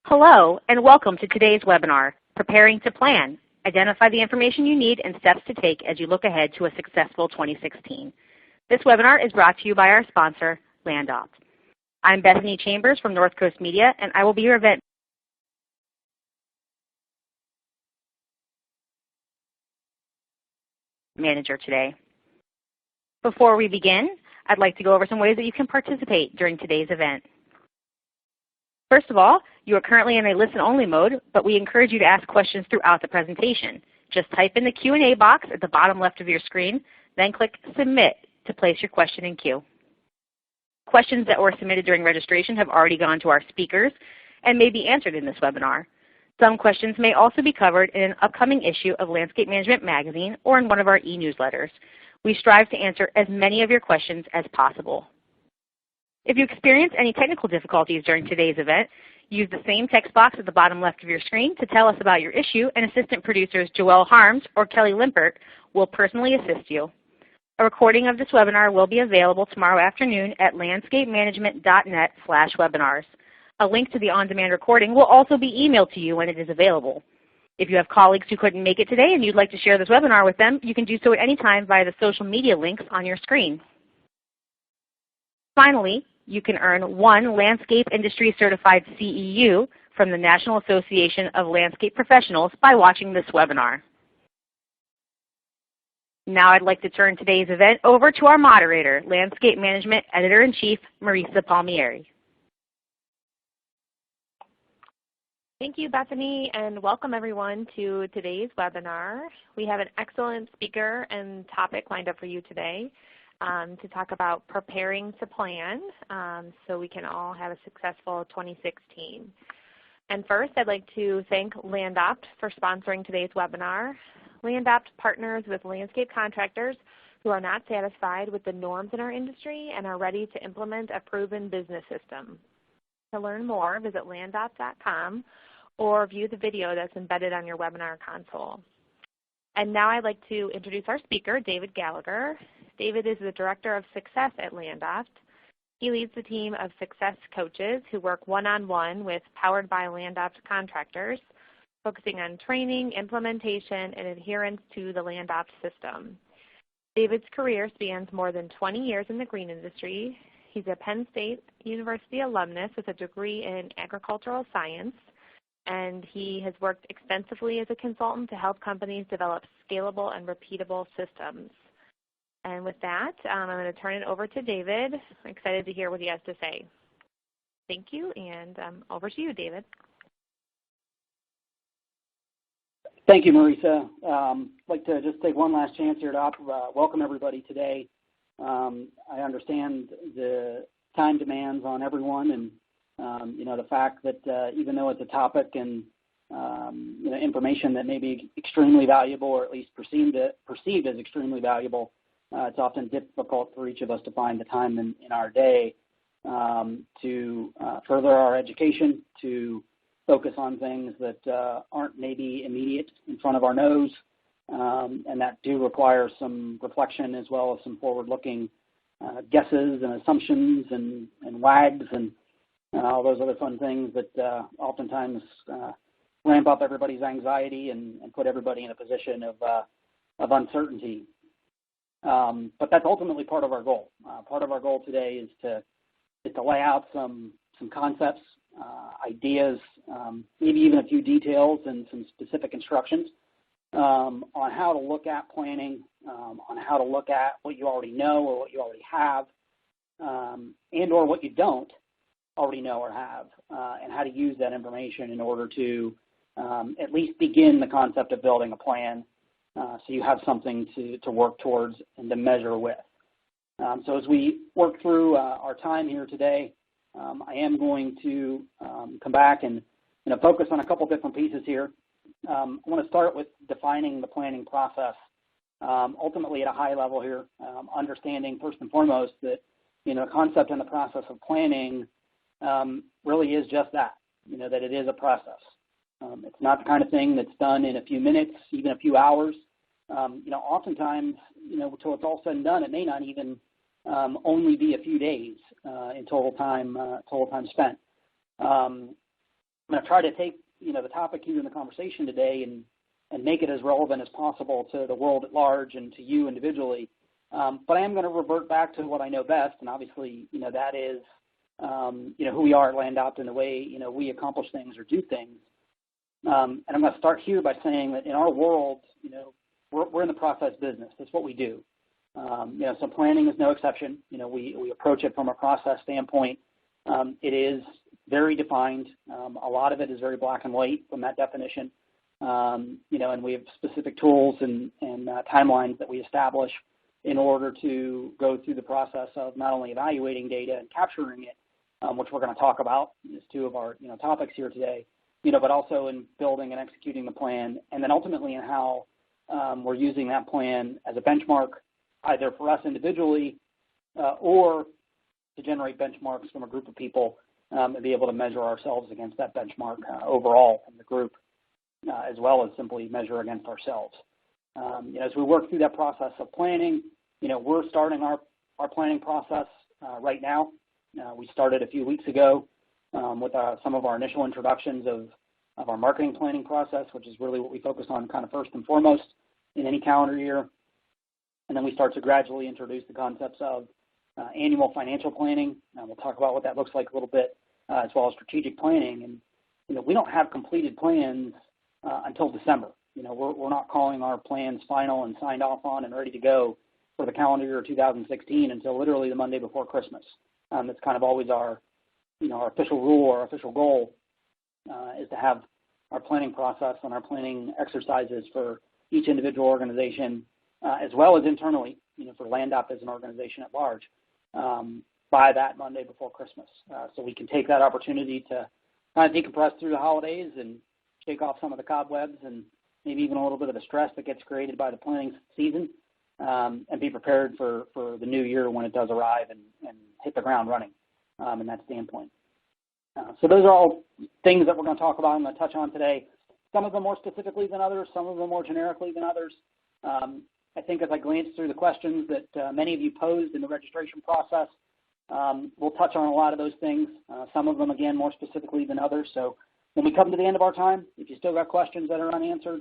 Hello, and welcome to today's webinar, Preparing to Plan. Identify the information you need and steps to take as you look ahead to a successful 2016. This webinar is brought to you by our sponsor, LandOpt. I'm Bethany Chambers from North Coast Media, and I will be your event manager today. Before we begin, I'd like to go over some ways that you can participate during today's event. First of all, you are currently in a listen-only mode, but we encourage you to ask questions throughout the presentation. Just type in the Q&A box at the bottom left of your screen, then click Submit to place your question in queue. Questions that were submitted during registration have already gone to our speakers and may be answered in this webinar. Some questions may also be covered in an upcoming issue of Landscape Management Magazine or in one of our e-newsletters. We strive to answer as many of your questions as possible. If you experience any technical difficulties during today's event, use the same text box at the bottom left of your screen to tell us about your issue, and assistant producers Joelle Harms or Kelly Limpert will personally assist you. A recording of this webinar will be available tomorrow afternoon at landscapemanagement.net/webinars. A link to the on-demand recording will also be emailed to you when it is available. If you have colleagues who couldn't make it today and you'd like to share this webinar with them, you can do so at any time via the social media links on your screen. Finally, you can earn one Landscape Industry Certified CEU from the National Association of Landscape Professionals by watching this webinar. Now I'd like to turn today's event over to our moderator, Landscape Management Editor-in-Chief, Marisa Palmieri. Thank you, Bethany, and welcome everyone to today's webinar. We have an excellent speaker and topic lined up for you today. To talk about preparing to plan so we can all have a successful 2016. And first, I'd like to thank LandOpt for sponsoring today's webinar. LandOpt partners with landscape contractors who are not satisfied with the norms in our industry and are ready to implement a proven business system. To learn more, visit landopt.com or view the video that's embedded on your webinar console. And now I'd like to introduce our speaker, David Gallagher. David is the Director of Success at LandOpt. He leads the team of success coaches who work one-on-one with Powered by LandOpt contractors, focusing on training, implementation, and adherence to the LandOpt system. David's career spans more than 20 years in the green industry. He's a Penn State University alumnus with a degree in agricultural science, and he has worked extensively as a consultant to help companies develop scalable and repeatable systems. And with that, I'm going to turn it over to David. I'm excited to hear what he has to say. Thank you, and over to you, David. Thank you, Marisa. I'd like to just take one last chance here to welcome everybody today. I understand the time demands on everyone, and the fact that even though it's a topic and information that may be extremely valuable, or at least perceived as extremely valuable, it's often difficult for each of us to find the time in our day to further our education, to focus on things that aren't maybe immediate in front of our nose, and that do require some reflection as well as some forward-looking guesses and assumptions and wags and all those other fun things that oftentimes ramp up everybody's anxiety and put everybody in a position of uncertainty. But that's ultimately part of our goal. Part of our goal today is to lay out some concepts, ideas, maybe even a few details and some specific instructions on how to look at planning, on how to look at what you already know or what you already have, and or what you don't already know or have, and how to use that information in order to at least begin the concept of building a plan. So you have something to work towards and to measure with. So as we work through our time here today, I am going to come back and focus on a couple different pieces here. I want to start with defining the planning process, ultimately at a high level here, understanding first and foremost that the concept and the process of planning really is just that, that it is a process. It's not the kind of thing that's done in a few minutes, even a few hours. Oftentimes, until it's all said and done, it may not even only be a few days in total time spent. I'm going to try to take the topic here in the conversation today and make it as relevant as possible to the world at large and to you individually. But I am going to revert back to what I know best, and obviously, that is, who we are at LandOpt and the way, we accomplish things or do things. And I'm going to start here by saying that in our world, we're in the process business. That's what we do. So planning is no exception. We approach it from a process standpoint. It is very defined. A lot of it is very black and white from that definition. And we have specific tools and timelines that we establish in order to go through the process of not only evaluating data and capturing it, which we're going to talk about as two of our topics here today, but also in building and executing the plan, and then ultimately in how we're using that plan as a benchmark, either for us individually or to generate benchmarks from a group of people and be able to measure ourselves against that benchmark overall from the group, as well as simply measure against ourselves. As we work through that process of planning, we're starting our planning process right now. We started a few weeks ago with some of our initial introductions of our marketing planning process, which is really what we focus on kind of first and foremost in any calendar year. And then we start to gradually introduce the concepts of annual financial planning. We'll talk about what that looks like a little bit, as well as strategic planning. And, we don't have completed plans until December. We're not calling our plans final and signed off on and ready to go for the calendar year 2016 until literally the Monday before Christmas. That's kind of always our official rule or official goal is to have our planning process and our planning exercises for each individual organization, as well as internally, for LandOpt as an organization at large, by that Monday before Christmas. So we can take that opportunity to kind of decompress through the holidays and shake off some of the cobwebs and maybe even a little bit of the stress that gets created by the planning season, and be prepared for the new year when it does arrive and hit the ground running in that standpoint. So those are all things that we're going to talk about and I'm going to touch on today. Some of them more specifically than others, some of them more generically than others. I think as I glance through the questions that many of you posed in the registration process, we'll touch on a lot of those things, some of them, again, more specifically than others. So when we come to the end of our time, if you still got questions that are unanswered,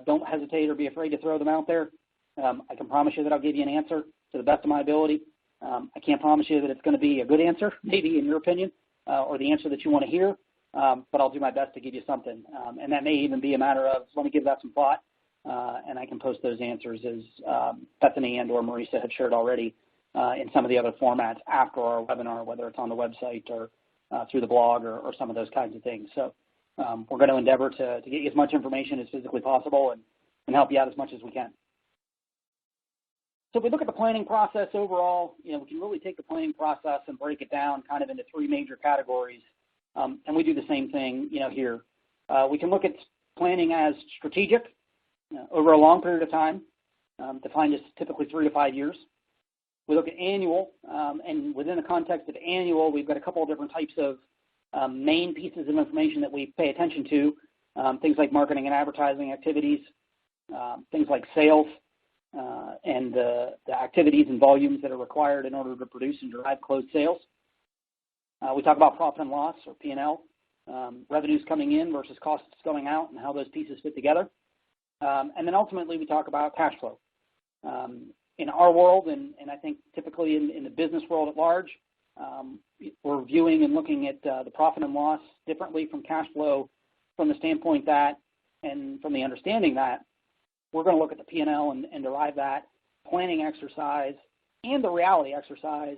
don't hesitate or be afraid to throw them out there. I can promise you that I'll give you an answer to the best of my ability. I can't promise you that it's going to be a good answer, maybe in your opinion, or the answer that you want to hear, but I'll do my best to give you something. And that may even be a matter of, let me give that some thought, and I can post those answers as Bethany and or Marisa have shared already in some of the other formats after our webinar, whether it's on the website or through the blog or some of those kinds of things. So we're going to endeavor to get you as much information as physically possible and help you out as much as we can. So if we look at the planning process overall, we can really take the planning process and break it down kind of into three major categories. And we do the same thing, here. We can look at planning as strategic over a long period of time, defined as typically 3 to 5 years. We look at annual, and within the context of annual, we've got a couple of different types of main pieces of information that we pay attention to, things like marketing and advertising activities, things like sales, and the activities and volumes that are required in order to produce and drive closed sales. We talk about profit and loss, or P&L, revenues coming in versus costs going out and how those pieces fit together. And then ultimately we talk about cash flow. In our world, and I think typically in the business world at large, we're viewing and looking at the profit and loss differently from cash flow from the standpoint that, and from the understanding that, we're going to look at the P&L and derive that planning exercise and the reality exercise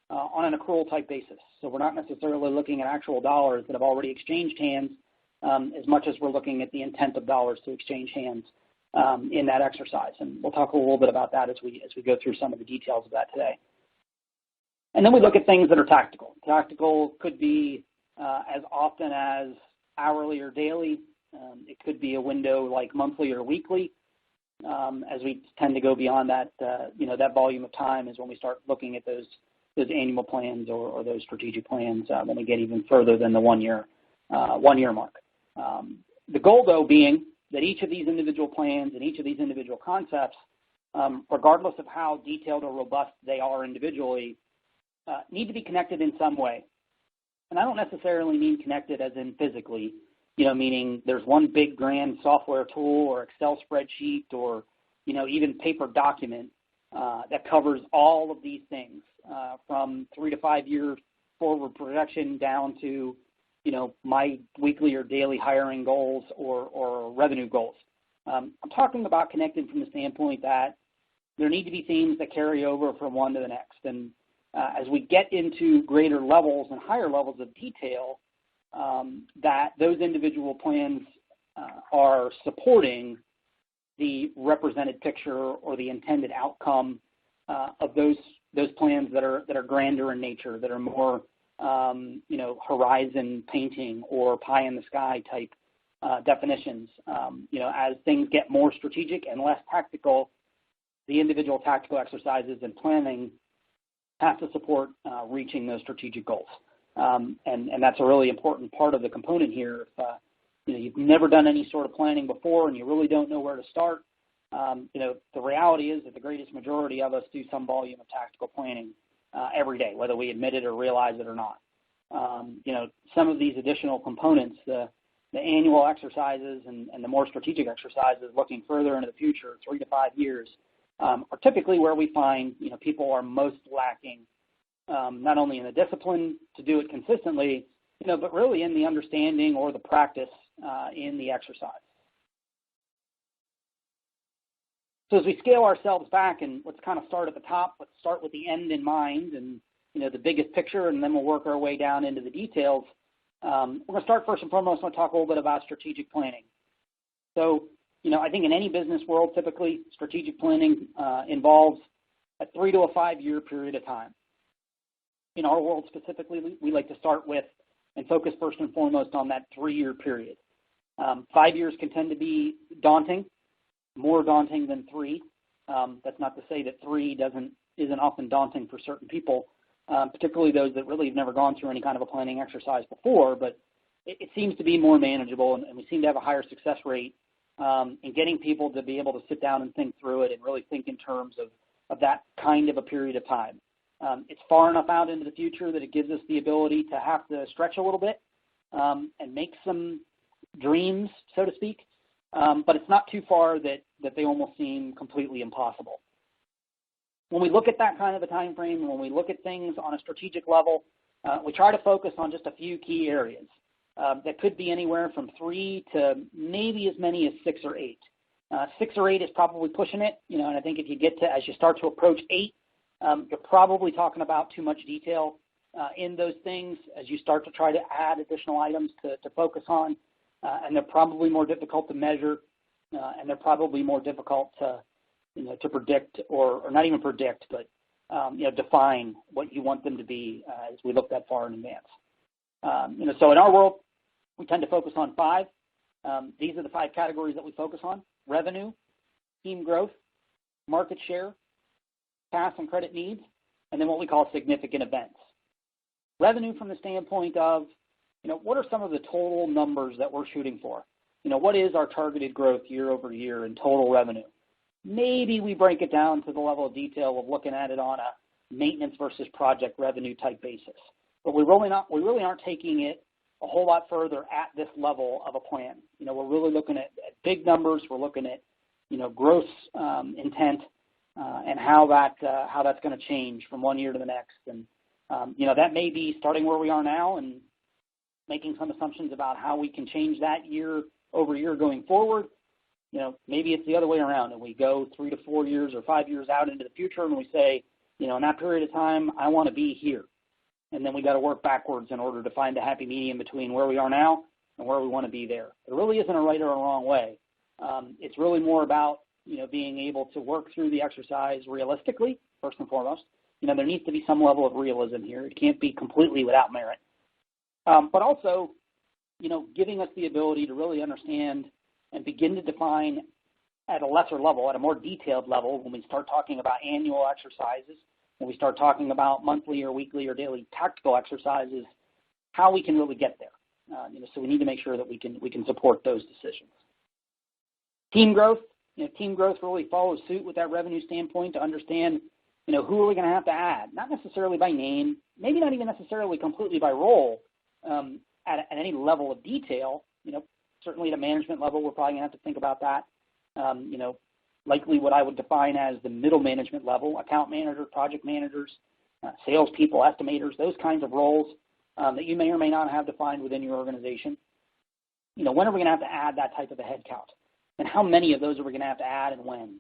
on an accrual type basis. So we're not necessarily looking at actual dollars that have already exchanged hands as much as we're looking at the intent of dollars to exchange hands in that exercise. And we'll talk a little bit about that as we go through some of the details of that today. And then we look at things that are tactical. Tactical could be as often as hourly or daily. It could be a window like monthly or weekly. As we tend to go beyond that, that volume of time is when we start looking at those annual plans or those strategic plans when we get even further than the 1 year mark. The goal, though, being that each of these individual plans and each of these individual concepts, regardless of how detailed or robust they are individually, need to be connected in some way And I don't necessarily mean connected as in physically, meaning there's one big grand software tool or Excel spreadsheet or, even paper document that covers all of these things from 3 to 5 years forward projection down to, my weekly or daily hiring goals or revenue goals. I'm talking about connected from the standpoint that there need to be themes that carry over from one to the next. And as we get into greater levels and higher levels of detail, that those individual plans are supporting the represented picture or the intended outcome of those plans that are grander in nature, that are more horizon painting or pie in the sky type definitions. As things get more strategic and less tactical, the individual tactical exercises and planning have to support reaching those strategic goals. And that's a really important part of the component here. If you've never done any sort of planning before and you really don't know where to start, the reality is that the greatest majority of us do some volume of tactical planning every day, whether we admit it or realize it or not. Some of these additional components, the annual exercises and the more strategic exercises looking further into the future, 3 to 5 years, are typically where we find people are most lacking, not only in the discipline to do it consistently, but really in the understanding or the practice in the exercise. So as we scale ourselves back, and let's kind of start at the top, let's start with the end in mind and the biggest picture, and then we'll work our way down into the details. We're going to start first and foremost. I want to talk a little bit about strategic planning. So, I think in any business world, typically strategic planning involves a 3 to a 5 year period of time. In our world specifically, we like to start with and focus first and foremost on that 3 year period. 5 years can tend to be daunting, more daunting than 3. That's not to say that 3 isn't often daunting for certain people, particularly those that really have never gone through any kind of a planning exercise before, but it seems to be more manageable, and we seem to have a higher success rate in getting people to be able to sit down and think through it and really think in terms of that kind of a period of time. It's far enough out into the future that it gives us the ability to have to stretch a little bit and make some dreams, so to speak, but it's not too far that they almost seem completely impossible. When we look at that kind of a time frame, when we look at things on a strategic level, we try to focus on just a few key areas. That could be anywhere from 3 to maybe as many as 6 or 8. 6 or 8 is probably pushing it, and I think if you get to, as you start to approach 8, you're probably talking about too much detail in those things as you start to try to add additional items to focus on, and they're probably more difficult to measure, and they're probably more difficult to predict or not even predict, but define what you want them to be as we look that far in advance. So in our world, we tend to focus on 5. These are the 5 categories that we focus on: revenue, team growth, market share, cash and credit needs, and then what we call significant events. Revenue from the standpoint of, what are some of the total numbers that we're shooting for? What is our targeted growth year over year in total revenue? Maybe we break it down to the level of detail of looking at it on a maintenance versus project revenue type basis. But we really aren't taking it a whole lot further at this level of a plan. We're really looking at big numbers. We're looking at, gross intent and how that's going to change from one year to the next. And, that may be starting where we are now and making some assumptions about how we can change that year over year going forward. Maybe it's the other way around and we go 3 to 4 years or 5 years out into the future and we say, in that period of time, I want to be here. And then we got to work backwards in order to find a happy medium between where we are now and where we want to be there. There really isn't a right or a wrong way. It's really more about, being able to work through the exercise realistically, first and foremost. There needs to be some level of realism here. It can't be completely without merit. But also, giving us the ability to really understand and begin to define at a lesser level, at a more detailed level, when we start talking about annual exercises, when we start talking about monthly or weekly or daily tactical exercises, how we can really get there. So we need to make sure that we can support those decisions. Team growth. Team growth really follows suit with that revenue standpoint to understand, who are we going to have to add? Not necessarily by name, maybe not even necessarily completely by role, at any level of detail. Certainly at a management level, we're probably going to have to think about that. Likely what I would define as the middle management level, account managers, project managers, salespeople, estimators, those kinds of roles that you may or may not have defined within your organization. When are we going to have to add that type of a head count? And how many of those are we going to have to add and when?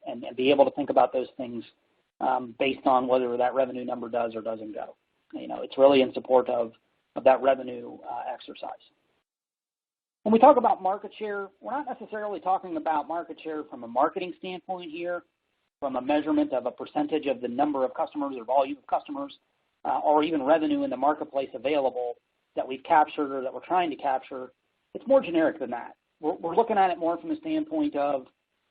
And be able to think about those things based on whether that revenue number does or doesn't go. It's really in support of that revenue exercise. When we talk about market share, we're not necessarily talking about market share from a marketing standpoint here, from a measurement of a percentage of the number of customers or volume of customers, or even revenue in the marketplace available that we've captured or that we're trying to capture. It's more generic than that. We're looking at it more from the standpoint of,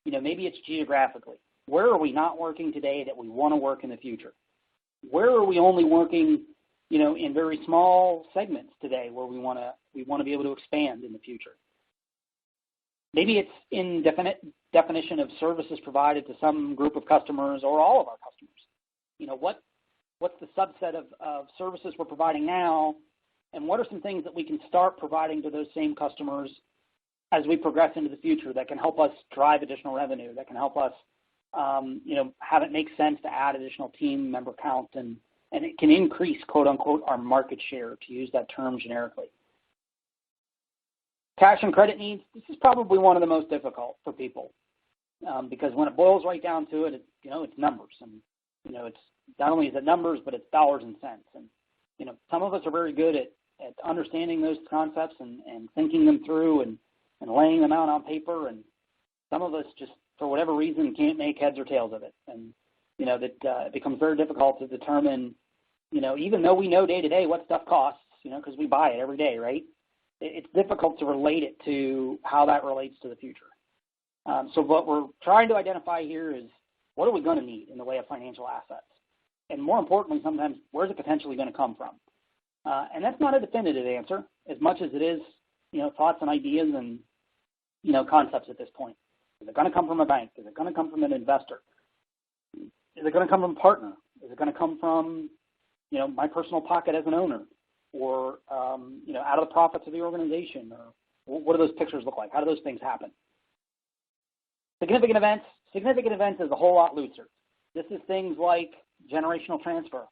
maybe it's geographically. Where are we not working today that we want to work in the future? Where are we only working, in very small segments today where we want to be able to expand in the future? Maybe it's in definition of services provided to some group of customers or all of our customers. What's the subset of services we're providing now, and what are some things that we can start providing to those same customers as we progress into the future that can help us drive additional revenue, that can help us, have it make sense to add additional team member count, and it can increase, quote unquote, our market share, to use that term generically. Cash and credit needs, this is probably one of the most difficult for people because when it boils right down to it, it's numbers. And, it's not only is it numbers, but it's dollars and cents. And, some of us are very good at understanding those concepts and thinking them through and laying them out on paper. And some of us just, for whatever reason, can't make heads or tails of it. And, it becomes very difficult to determine, even though we know day to day what stuff costs, because we buy it every day, right? It's difficult to relate it to how that relates to the future. So what we're trying to identify here is, what are we going to need in the way of financial assets? And more importantly, sometimes, where's it potentially going to come from? And that's not a definitive answer, as much as it is, thoughts and ideas and, concepts at this point. Is it going to come from a bank? Is it going to come from an investor? Is it going to come from a partner? Is it going to come from, my personal pocket as an owner? Or, out of the profits of the organization? Or what do those pictures look like? How do those things happen? Significant events is a whole lot looser. This is things like generational transfer.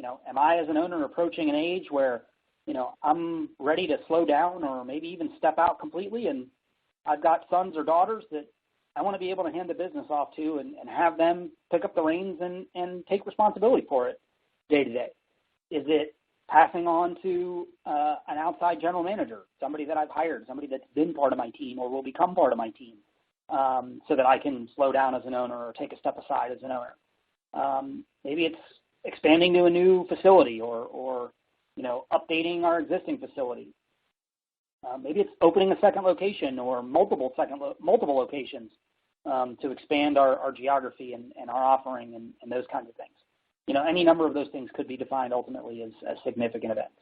Am I as an owner approaching an age where, I'm ready to slow down or maybe even step out completely, and I've got sons or daughters that I want to be able to hand the business off to and have them pick up the reins and take responsibility for it day to day? Is it passing on to an outside general manager, somebody that I've hired, somebody that's been part of my team or will become part of my team, so that I can slow down as an owner or take a step aside as an owner? Maybe it's expanding to a new facility or updating our existing facility. Maybe it's opening a second location or multiple locations to expand our geography and our offering and those kinds of things. Any number of those things could be defined ultimately as significant events.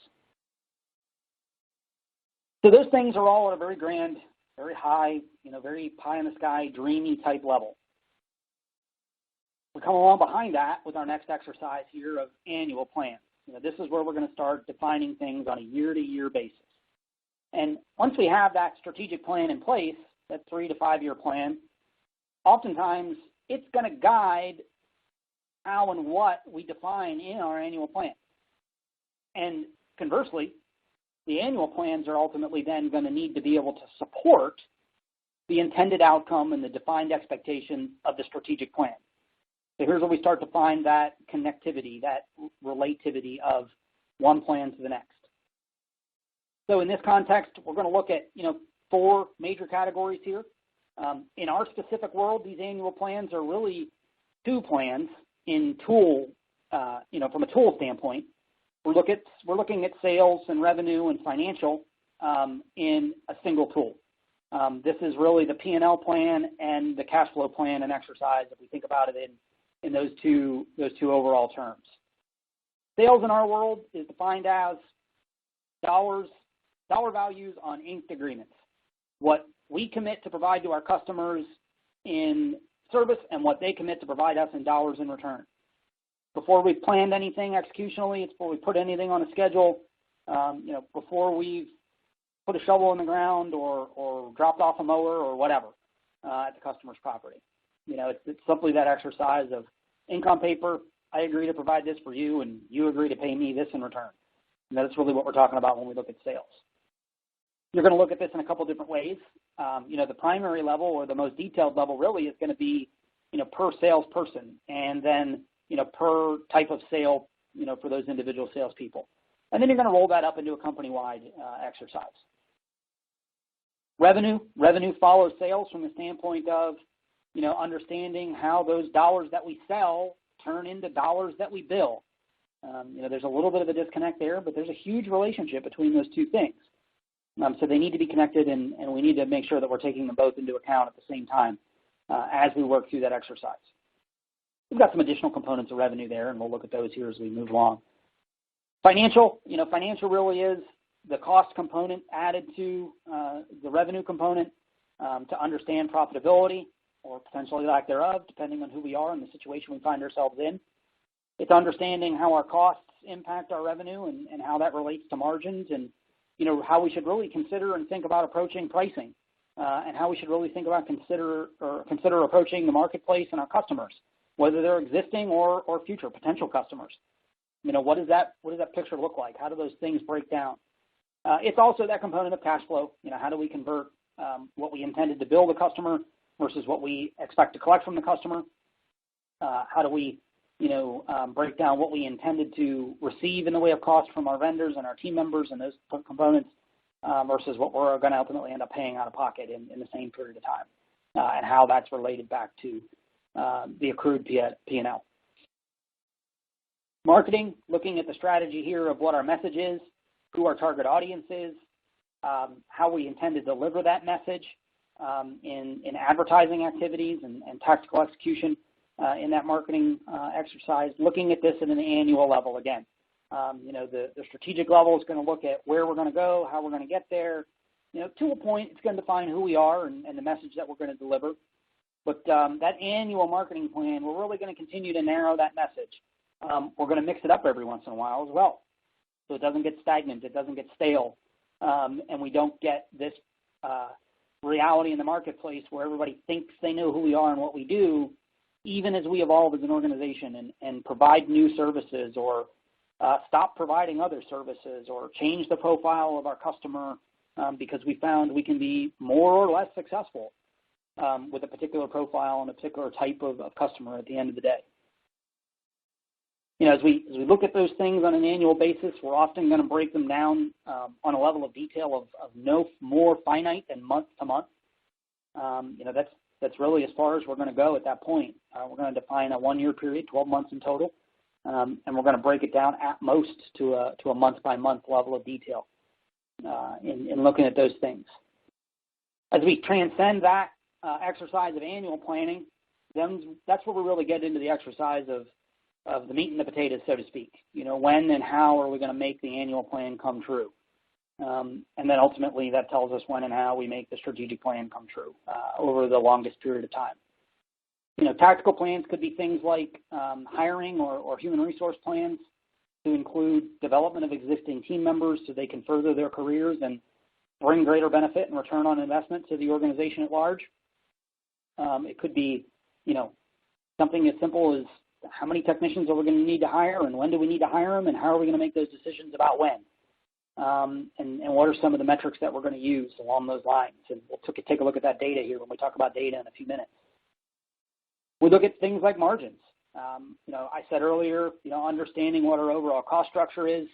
So those things are all at a very grand, very high, very pie in the sky, dreamy type level. We come along behind that with our next exercise here of annual plans. This is where we're going to start defining things on a year-to-year basis. And once we have that strategic plan in place, that 3 to 5 year plan, oftentimes it's going to guide how and what we define in our annual plan. And conversely, the annual plans are ultimately then going to need to be able to support the intended outcome and the defined expectation of the strategic plan. So here's where we start to find that connectivity, that relativity of one plan to the next. So in this context, we're going to look at 4 major categories here. In our specific world, these annual plans are really 2 plans in tool, from a tool standpoint. We're looking at sales and revenue and financial in a single tool. This is really the P&L plan and the cash flow plan and exercise if we think about it in those two overall terms. Sales in our world is defined as dollar values on inked agreements. What we commit to provide to our customers in service and what they commit to provide us in dollars in return. Before we've planned anything executionally, it's before we put anything on a schedule, before we've put a shovel in the ground or dropped off a mower or whatever at the customer's property. It's simply that exercise of ink on paper. I agree to provide this for you, and you agree to pay me this in return. And that's really what we're talking about when we look at sales. You're going to look at this in a couple different ways. The primary level or the most detailed level really is going to be, per salesperson, and then, per type of sale, for those individual salespeople. And then you're going to roll that up into a company-wide exercise. Revenue follows sales from the standpoint of, understanding how those dollars that we sell turn into dollars that we bill. There's a little bit of a disconnect there, but there's a huge relationship between those two things. So they need to be connected, and we need to make sure that we're taking them both into account at the same time as we work through that exercise. We've got some additional components of revenue there, and we'll look at those here as we move along. Financial really is the cost component added to the revenue component to understand profitability or potentially lack thereof, depending on who we are and the situation we find ourselves in. It's understanding how our costs impact our revenue and how that relates to margins, and how we should really consider and think about approaching pricing, and how we should really think about consider approaching the marketplace and our customers, whether they're existing or future potential customers. What does that picture look like? How do those things break down? It's also that component of cash flow. How do we convert what we intended to bill the customer versus what we expect to collect from the customer? How do we break down what we intended to receive in the way of cost from our vendors and our team members and those components versus what we're going to ultimately end up paying out of pocket in the same period of time, and how that's related back to the accrued P&L. Marketing, looking at the strategy here of what our message is, who our target audience is, how we intend to deliver that message in advertising activities and tactical execution in that marketing exercise, looking at this at an annual level again. The strategic level is going to look at where we're going to go, how we're going to get there. To a point, it's going to define who we are and the message that we're going to deliver. But that annual marketing plan, we're really going to continue to narrow that message. We're going to mix it up every once in a while as well, so it doesn't get stagnant, it doesn't get stale, and we don't get this reality in the marketplace where everybody thinks they know who we are and what we do, even as we evolve as an organization and provide new services or stop providing other services or change the profile of our customer because we found we can be more or less successful with a particular profile and a particular type of customer at the end of the day. As we look at those things on an annual basis, we're often going to break them down on a level of detail of no more finite than month to month. That's really as far as we're going to go at that point. We're going to define a 1-year period, 12 months in total, and we're going to break it down at most to a month-by-month level of detail in looking at those things. As we transcend that exercise of annual planning, then that's where we really get into the exercise of the meat and the potatoes, so to speak. When and how are we going to make the annual plan come true? And then ultimately that tells us when and how we make the strategic plan come true over the longest period of time. Tactical plans could be things like hiring or human resource plans to include development of existing team members so they can further their careers and bring greater benefit and return on investment to the organization at large. It could be, something as simple as how many technicians are we going to need to hire and when do we need to hire them and how are we going to make those decisions about when? And what are some of the metrics that we're going to use along those lines? And we'll take a look at that data here when we talk about data in a few minutes. We look at things like margins. I said earlier, understanding what our overall cost structure is,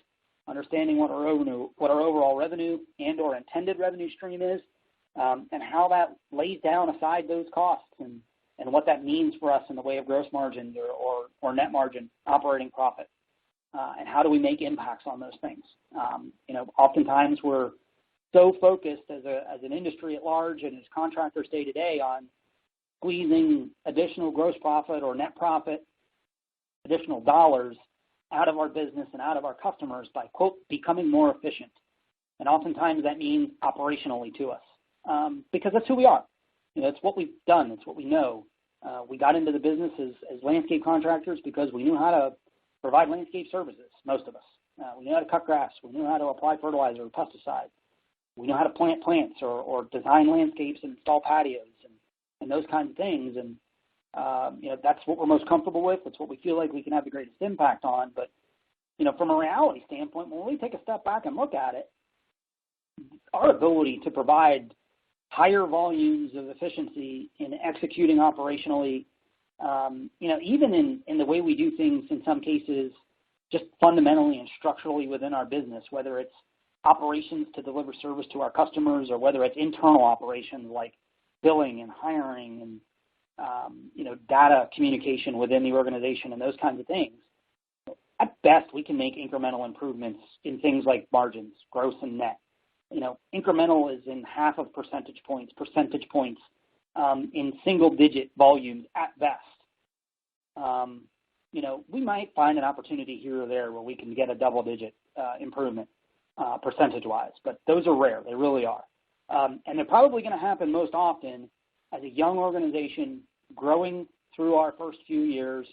understanding what our overall revenue and or intended revenue stream is, and how that lays down aside those costs and what that means for us in the way of gross margins or net margin, operating profit, and how do we make impacts on those things. Oftentimes we're so focused as an industry at large and as contractors day to day on squeezing additional gross profit or net profit, additional dollars out of our business and out of our customers by, quote, becoming more efficient. And oftentimes that means operationally to us because that's who we are. It's what we've done. It's what we know. We got into the business as landscape contractors because we knew how to provide landscape services, most of us. We know how to cut grass. We know how to apply fertilizer or pesticide. We know how to plant plants or design landscapes and install patios and those kinds of things. And, that's what we're most comfortable with. That's what we feel like we can have the greatest impact on. But, from a reality standpoint, when we take a step back and look at it, our ability to provide higher volumes of efficiency in executing operationally, even in the way we do things in some cases, just fundamentally and structurally within our business, whether it's operations to deliver service to our customers or whether it's internal operations like billing and hiring and, data communication within the organization and those kinds of things. At best, we can make incremental improvements in things like margins, gross and net. Incremental is in half of percentage points, in single-digit volumes at best. We might find an opportunity here or there where we can get a double-digit improvement percentage-wise, but those are rare. They really are. And they're probably going to happen most often as a young organization growing through our first few years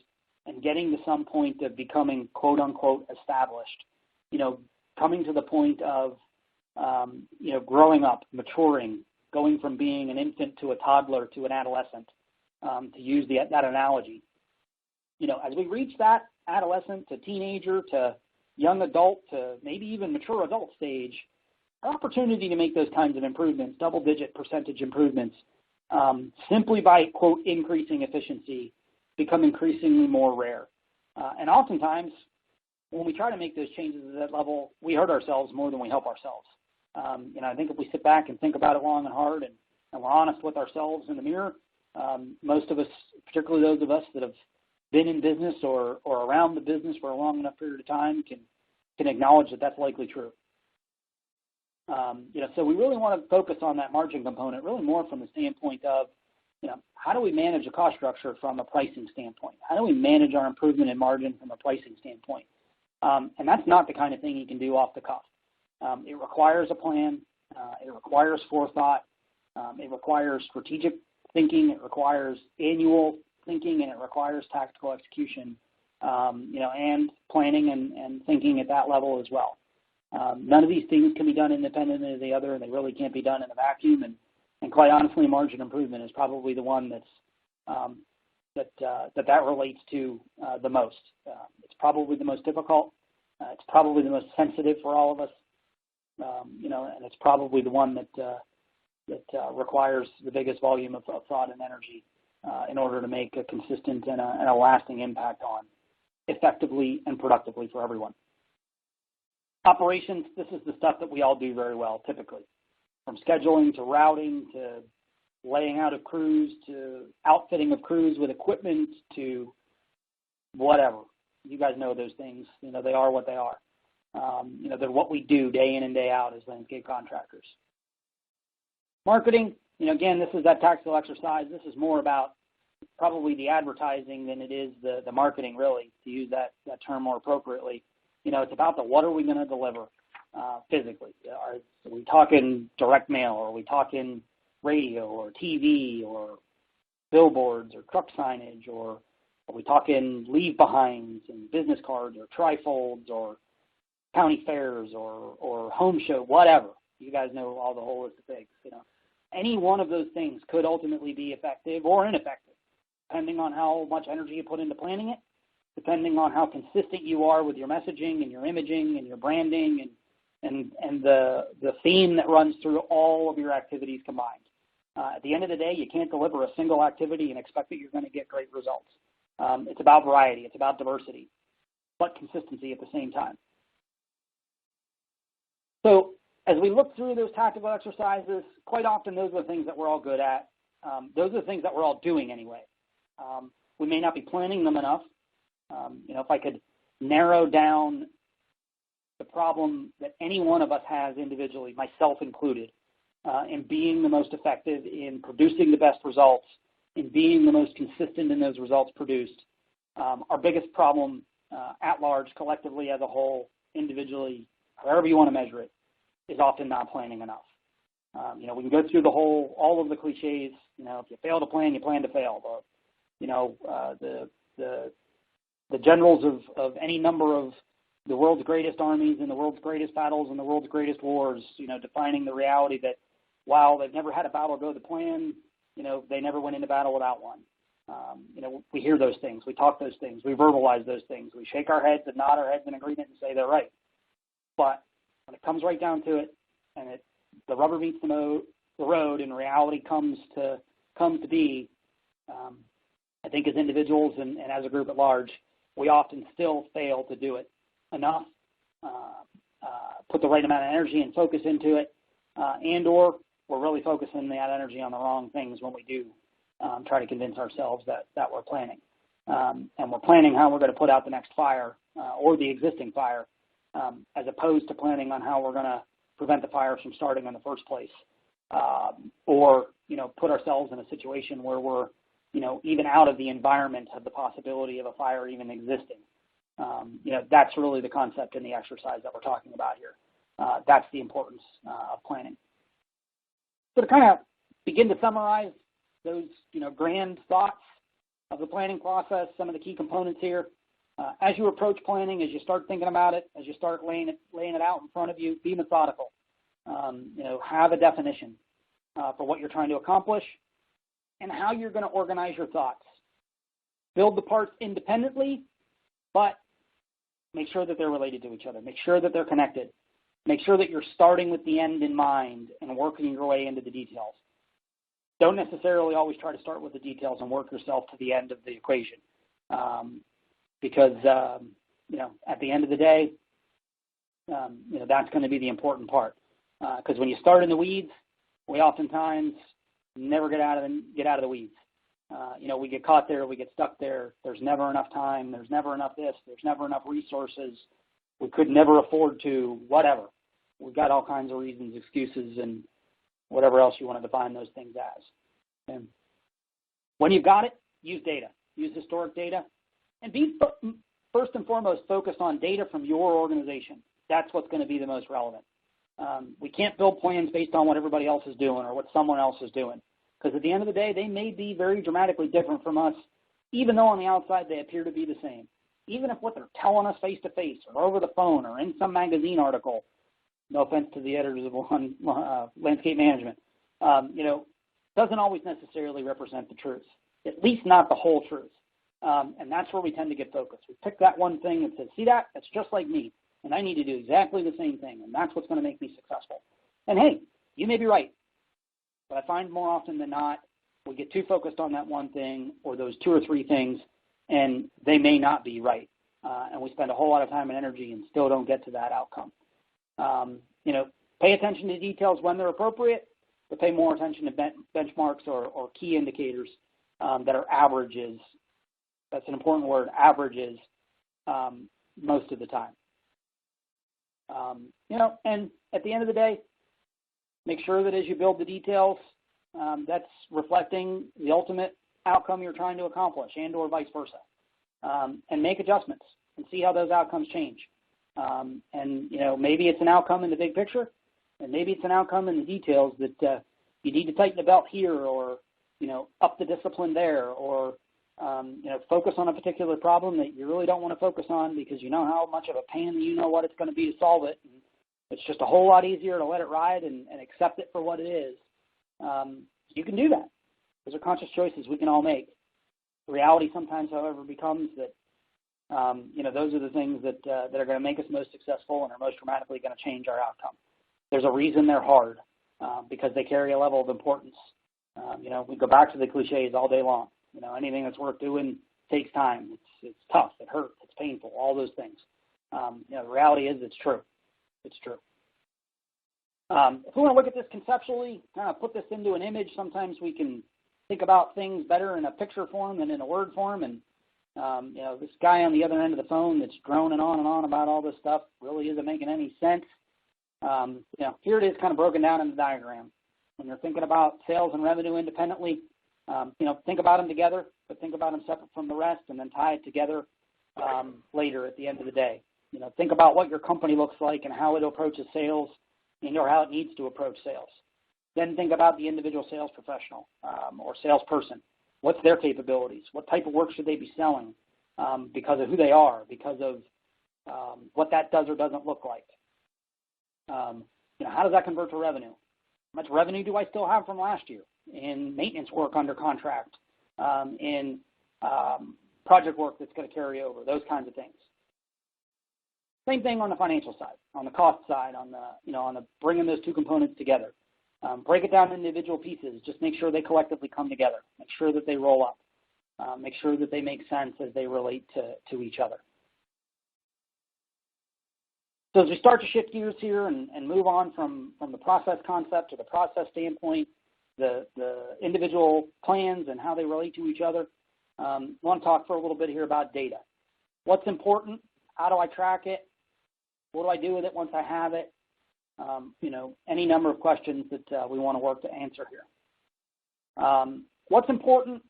and getting to some point of becoming quote-unquote established, coming to the point of, growing up, maturing, going from being an infant to a toddler to an adolescent, to use that analogy. As we reach that adolescent to teenager to young adult to maybe even mature adult stage, our opportunity to make those kinds of improvements, double-digit percentage improvements, simply by, quote, increasing efficiency, become increasingly more rare. And oftentimes, when we try to make those changes at that level, we hurt ourselves more than we help ourselves. I think if we sit back and think about it long and hard and we're honest with ourselves in the mirror, most of us, particularly those of us that have been in business or around the business for a long enough period of time can acknowledge that that's likely true. So we really want to focus on that margin component, really more from the standpoint of, how do we manage a cost structure from a pricing standpoint? How do we manage our improvement in margin from a pricing standpoint? And that's not the kind of thing you can do off the cuff. It requires a plan. It requires forethought. It requires strategic thinking. It requires annual thinking, and it requires tactical execution, and planning and thinking at that level as well. None of these things can be done independently of the other, and they really can't be done in a vacuum. And quite honestly, margin improvement is probably the one that relates to the most. It's probably the most difficult. It's probably the most sensitive for all of us. And it's probably the one that requires the biggest volume of thought and energy in order to make a consistent and a lasting impact on effectively and productively for everyone. Operations, this is the stuff that we all do very well, typically. From scheduling to routing to laying out of crews to outfitting of crews with equipment to whatever. You guys know those things. They are what they are. They're what we do day in and day out as landscape contractors. Marketing, again, this is that tactical exercise. This is more about probably the advertising than it is the marketing, really, to use that term more appropriately. It's about the what are we going to deliver physically. Are we talking direct mail, or are we talking radio or TV or billboards or truck signage, or are we talking leave behinds and business cards or trifolds or county fairs or home show, whatever. You guys know all the whole list of things. Any one of those things could ultimately be effective or ineffective, depending on how much energy you put into planning it, depending on how consistent you are with your messaging and your imaging and your branding and the theme that runs through all of your activities combined. At the end of the day, you can't deliver a single activity and expect that you're going to get great results. It's about variety. It's about diversity, but consistency at the same time. So as we look through those tactical exercises, quite often those are the things that we're all good at. Those are the things that we're all doing anyway. We may not be planning them enough. If I could narrow down the problem that any one of us has individually, myself included, in being the most effective in producing the best results, in being the most consistent in those results produced, our biggest problem at large, collectively as a whole, individually, however you want to measure it, is often not planning enough. We can go through all of the cliches. If you fail to plan, you plan to fail. The generals of any number of the world's greatest armies and the world's greatest battles and the world's greatest wars, defining the reality that while they've never had a battle go to plan, they never went into battle without one. We hear those things, we talk those things, we verbalize those things, we shake our heads and nod our heads in agreement and say they're right. But when it comes right down to it, and the rubber meets the road, and reality comes to be, I think as individuals and as a group at large, we often still fail to do it enough, put the right amount of energy and focus into it, and/or we're really focusing that energy on the wrong things when we do try to convince ourselves that we're planning. And we're planning how we're going to put out the next fire or the existing fire, as opposed to planning on how we're going to prevent the fire from starting in the first place, or put ourselves in a situation where we're even out of the environment of the possibility of a fire even existing. That's really the concept in the exercise that we're talking about here. That's the importance of planning. So to kind of begin to summarize those grand thoughts of the planning process, some of the key components here. As you approach planning, as you start thinking about it, as you start laying it out in front of you, be methodical. Have a definition for what you're trying to accomplish and how you're going to organize your thoughts. Build the parts independently, but make sure that they're related to each other. Make sure that they're connected. Make sure that you're starting with the end in mind and working your way into the details. Don't necessarily always try to start with the details and work yourself to the end of the equation, because at the end of the day, that's going to be the important part. Because when you start in the weeds, we oftentimes never get out of the weeds. We get caught there, we get stuck there. There's never enough time. There's never enough this. There's never enough resources. We could never afford to, whatever. We've got all kinds of reasons, excuses, and whatever else you want to define those things as. And when you've got it, use data. Use historic data. And be first and foremost focused on data from your organization. That's what's going to be the most relevant. We can't build plans based on what everybody else is doing or what someone else is doing. Because at the end of the day, they may be very dramatically different from us, even though on the outside they appear to be the same. Even if what they're telling us face-to-face or over the phone or in some magazine article, no offense to the editors of landscape management, doesn't always necessarily represent the truth, at least not the whole truth. And that's where we tend to get focused. We pick that one thing and say, see that? That's just like me, and I need to do exactly the same thing, and that's what's going to make me successful. And hey, you may be right, but I find more often than not, we get too focused on that one thing or those two or three things, and they may not be right. And we spend a whole lot of time and energy and still don't get to that outcome. Pay attention to details when they're appropriate, but pay more attention to benchmarks or key indicators that are averages. That's an important word, averages, most of the time. And at the end of the day, make sure that as you build the details, that's reflecting the ultimate outcome you're trying to accomplish, and or vice versa. And make adjustments and see how those outcomes change. Maybe it's an outcome in the big picture, and maybe it's an outcome in the details that you need to tighten the belt here, or up the discipline there, or focus on a particular problem that you really don't want to focus on because you know how much of a pain you know what it's going to be to solve it. And it's just a whole lot easier to let it ride and accept it for what it is. You can do that. Those are conscious choices we can all make. The reality sometimes, however, becomes that those are the things that are going to make us most successful and are most dramatically going to change our outcome. There's a reason they're hard, because they carry a level of importance. We go back to the cliches all day long. Anything that's worth doing takes time. It's tough. It hurts. It's painful. All those things. The reality is it's true. It's true. If we want to look at this conceptually, kind of put this into an image, sometimes we can think about things better in a picture form than in a word form. And, this guy on the other end of the phone that's droning on and on about all this stuff really isn't making any sense. Here it is kind of broken down in the diagram. When you're thinking about sales and revenue independently, think about them together, but think about them separate from the rest and then tie it together later at the end of the day. Think about what your company looks like and how it approaches sales or how it needs to approach sales. Then think about the individual sales professional or salesperson. What's their capabilities? What type of work should they be selling because of who they are, because of what that does or doesn't look like. How does that convert to revenue? How much revenue do I still have from last year in maintenance work under contract, in project work that's going to carry over, those kinds of things. Same thing on the financial side, on the cost side, on the bringing those two components together. Break it down into individual pieces. Just make sure they collectively come together. Make sure that they roll up. Make sure that they make sense as they relate to each other. So as we start to shift gears here and move on from the process concept to the process standpoint, the individual plans and how they relate to each other, I want to talk for a little bit here about data. What's important? How do I track it? What do I do with it once I have it? Any number of questions that we want to work to answer here. What's important?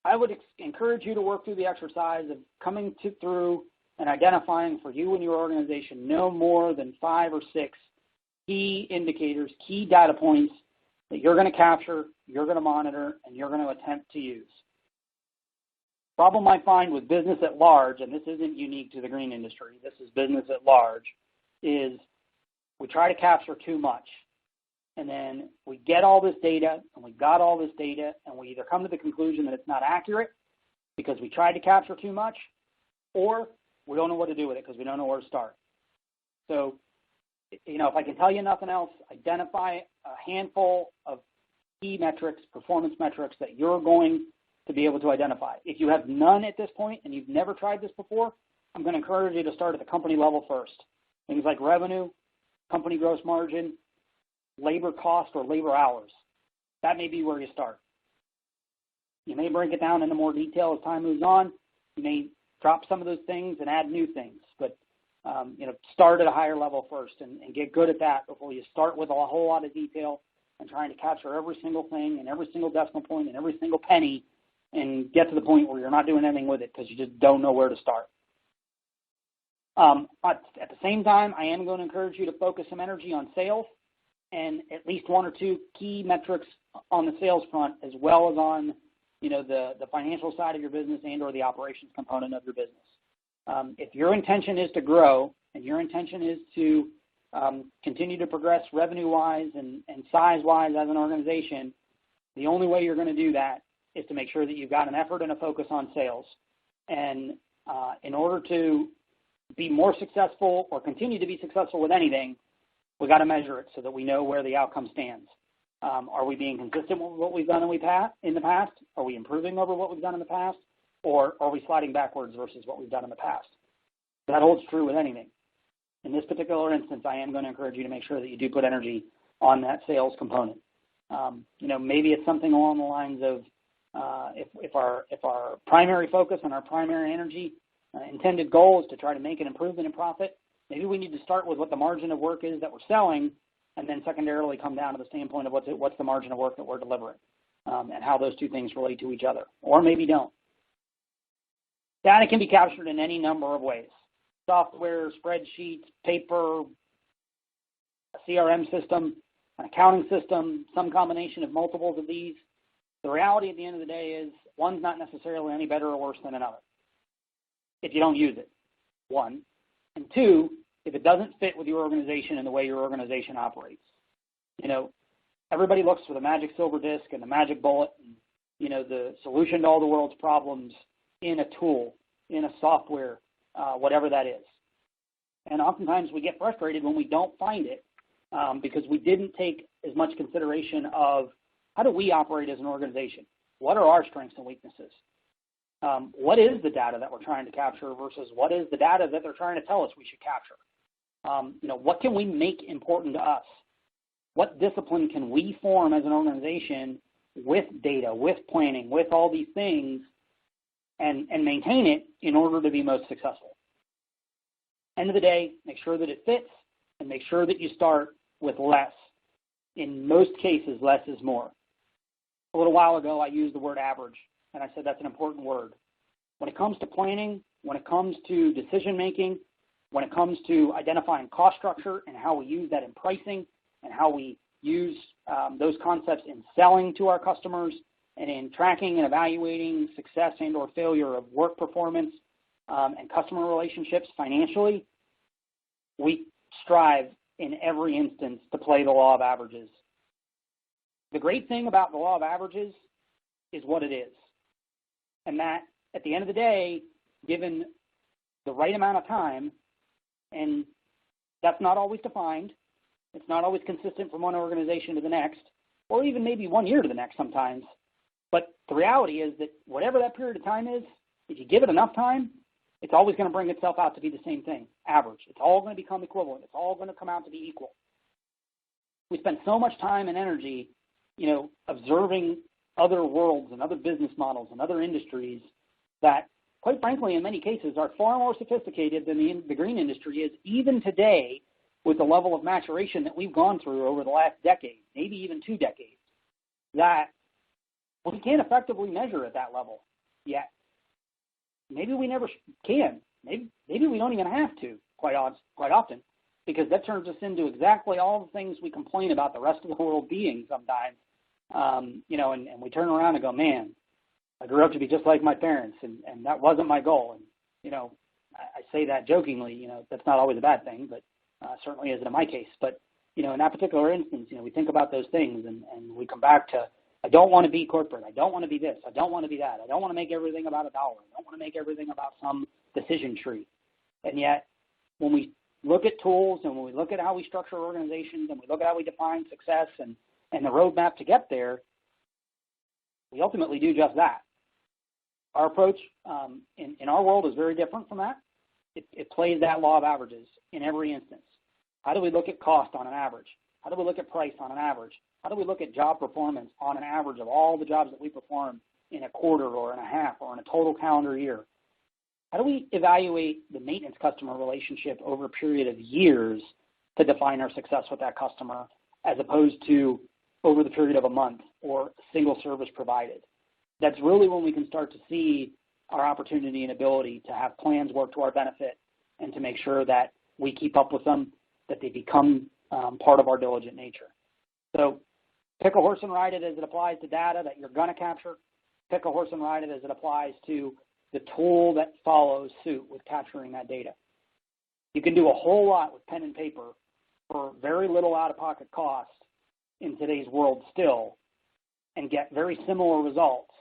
I would encourage you to work through the exercise of coming through and identifying for you and your organization no more than 5 or 6 key indicators, key data points that you're going to capture, you're going to monitor, and you're going to attempt to use. Problem I find with business at large, and this isn't unique to the green industry, this is business at large, is we try to capture too much. And then we get all this data, and we got all this data, and we either come to the conclusion that it's not accurate because we tried to capture too much, or we don't know what to do with it because we don't know where to start. So, if I can tell you nothing else, identify a handful of key metrics, performance metrics that you're going to be able to identify. If you have none at this point and you've never tried this before, I'm going to encourage you to start at the company level first. Things like revenue, company gross margin, labor cost, or labor hours. That may be where you start. You may break it down into more detail as time moves on. You may drop some of those things and add new things, but start at a higher level first and get good at that before you start with a whole lot of detail and trying to capture every single thing and every single decimal point and every single penny and get to the point where you're not doing anything with it because you just don't know where to start. But at the same time, I am going to encourage you to focus some energy on sales and at least 1 or 2 key metrics on the sales front as well as on the financial side of your business and or the operations component of your business. If your intention is to grow and your intention is to continue to progress revenue-wise and size-wise as an organization, the only way you're going to do that is to make sure that you've got an effort and a focus on sales. And in order to be more successful or continue to be successful with anything, we've got to measure it so that we know where the outcome stands. Are we being consistent with what we've done in the past? Are we improving over what we've done in the past? Or are we sliding backwards versus what we've done in the past? That holds true with anything. In this particular instance, I am going to encourage you to make sure that you do put energy on that sales component. Maybe it's something along the lines of if our primary focus and our primary energy intended goal is to try to make an improvement in profit, maybe we need to start with what the margin of work is that we're selling and then secondarily come down to the standpoint of what's the margin of work that we're delivering and how those two things relate to each other, or maybe don't. Data can be captured in any number of ways. Software, spreadsheets, paper, a CRM system, an accounting system, some combination of multiples of these. The reality at the end of the day is one's not necessarily any better or worse than another if you don't use it, 1. And 2, if it doesn't fit with your organization and the way your organization operates. Everybody looks for the magic silver disc and the magic bullet and, the solution to all the world's problems in a tool, in a software, whatever that is. And oftentimes we get frustrated when we don't find it because we didn't take as much consideration of how do we operate as an organization? What are our strengths and weaknesses? What is the data that we're trying to capture versus what is the data that they're trying to tell us we should capture? What can we make important to us? What discipline can we form as an organization with data, with planning, with all these things and maintain it in order to be most successful? End of the day, make sure that it fits and make sure that you start with less. In most cases, less is more. A little while ago, I used the word average, and I said that's an important word. When it comes to planning, when it comes to decision-making, when it comes to identifying cost structure and how we use that in pricing and how we use those concepts in selling to our customers and in tracking and evaluating success and or failure of work performance, and customer relationships financially, we strive in every instance to play the law of averages. The great thing about the law of averages is what it is. And that at the end of the day, given the right amount of time, and that's not always defined, it's not always consistent from one organization to the next, or even maybe 1 year to the next sometimes. But the reality is that whatever that period of time is, if you give it enough time, it's always going to bring itself out to be the same thing, average. It's all going to become equivalent. It's all going to come out to be equal. We spend so much time and energy, observing other worlds and other business models and other industries that, quite frankly, in many cases are far more sophisticated than the green industry is, even today, with the level of maturation that we've gone through over the last decade, maybe even 2 decades, that we can't effectively measure at that level yet. Maybe we never can. Maybe we don't even have to quite often, because that turns us into exactly all the things we complain about the rest of the world being sometimes. And we turn around and go, man, I grew up to be just like my parents, and that wasn't my goal. And, I say that jokingly, that's not always a bad thing, but certainly isn't in my case. But, in that particular instance, we think about those things and we come back to, I don't want to be corporate. I don't want to be this. I don't want to be that. I don't want to make everything about $1. I don't want to make everything about some decision tree. And yet, when we look at tools and when we look at how we structure organizations and we look at how we define success and the roadmap to get there, we ultimately do just that. Our approach in our world is very different from that. It plays that law of averages in every instance. How do we look at cost on an average? How do we look at price on an average? How do we look at job performance on an average of all the jobs that we perform in a quarter or in a half or in a total calendar year? How do we evaluate the maintenance customer relationship over a period of years to define our success with that customer, as opposed to over the period of a month or a single service provided? That's really when we can start to see our opportunity and ability to have plans work to our benefit and to make sure that we keep up with them, that they become part of our diligent nature. So pick a horse and ride it as it applies to data that you're going to capture. Pick a horse and ride it as it applies to the tool that follows suit with capturing that data. You can do a whole lot with pen and paper for very little out-of-pocket cost in today's world still and get very similar results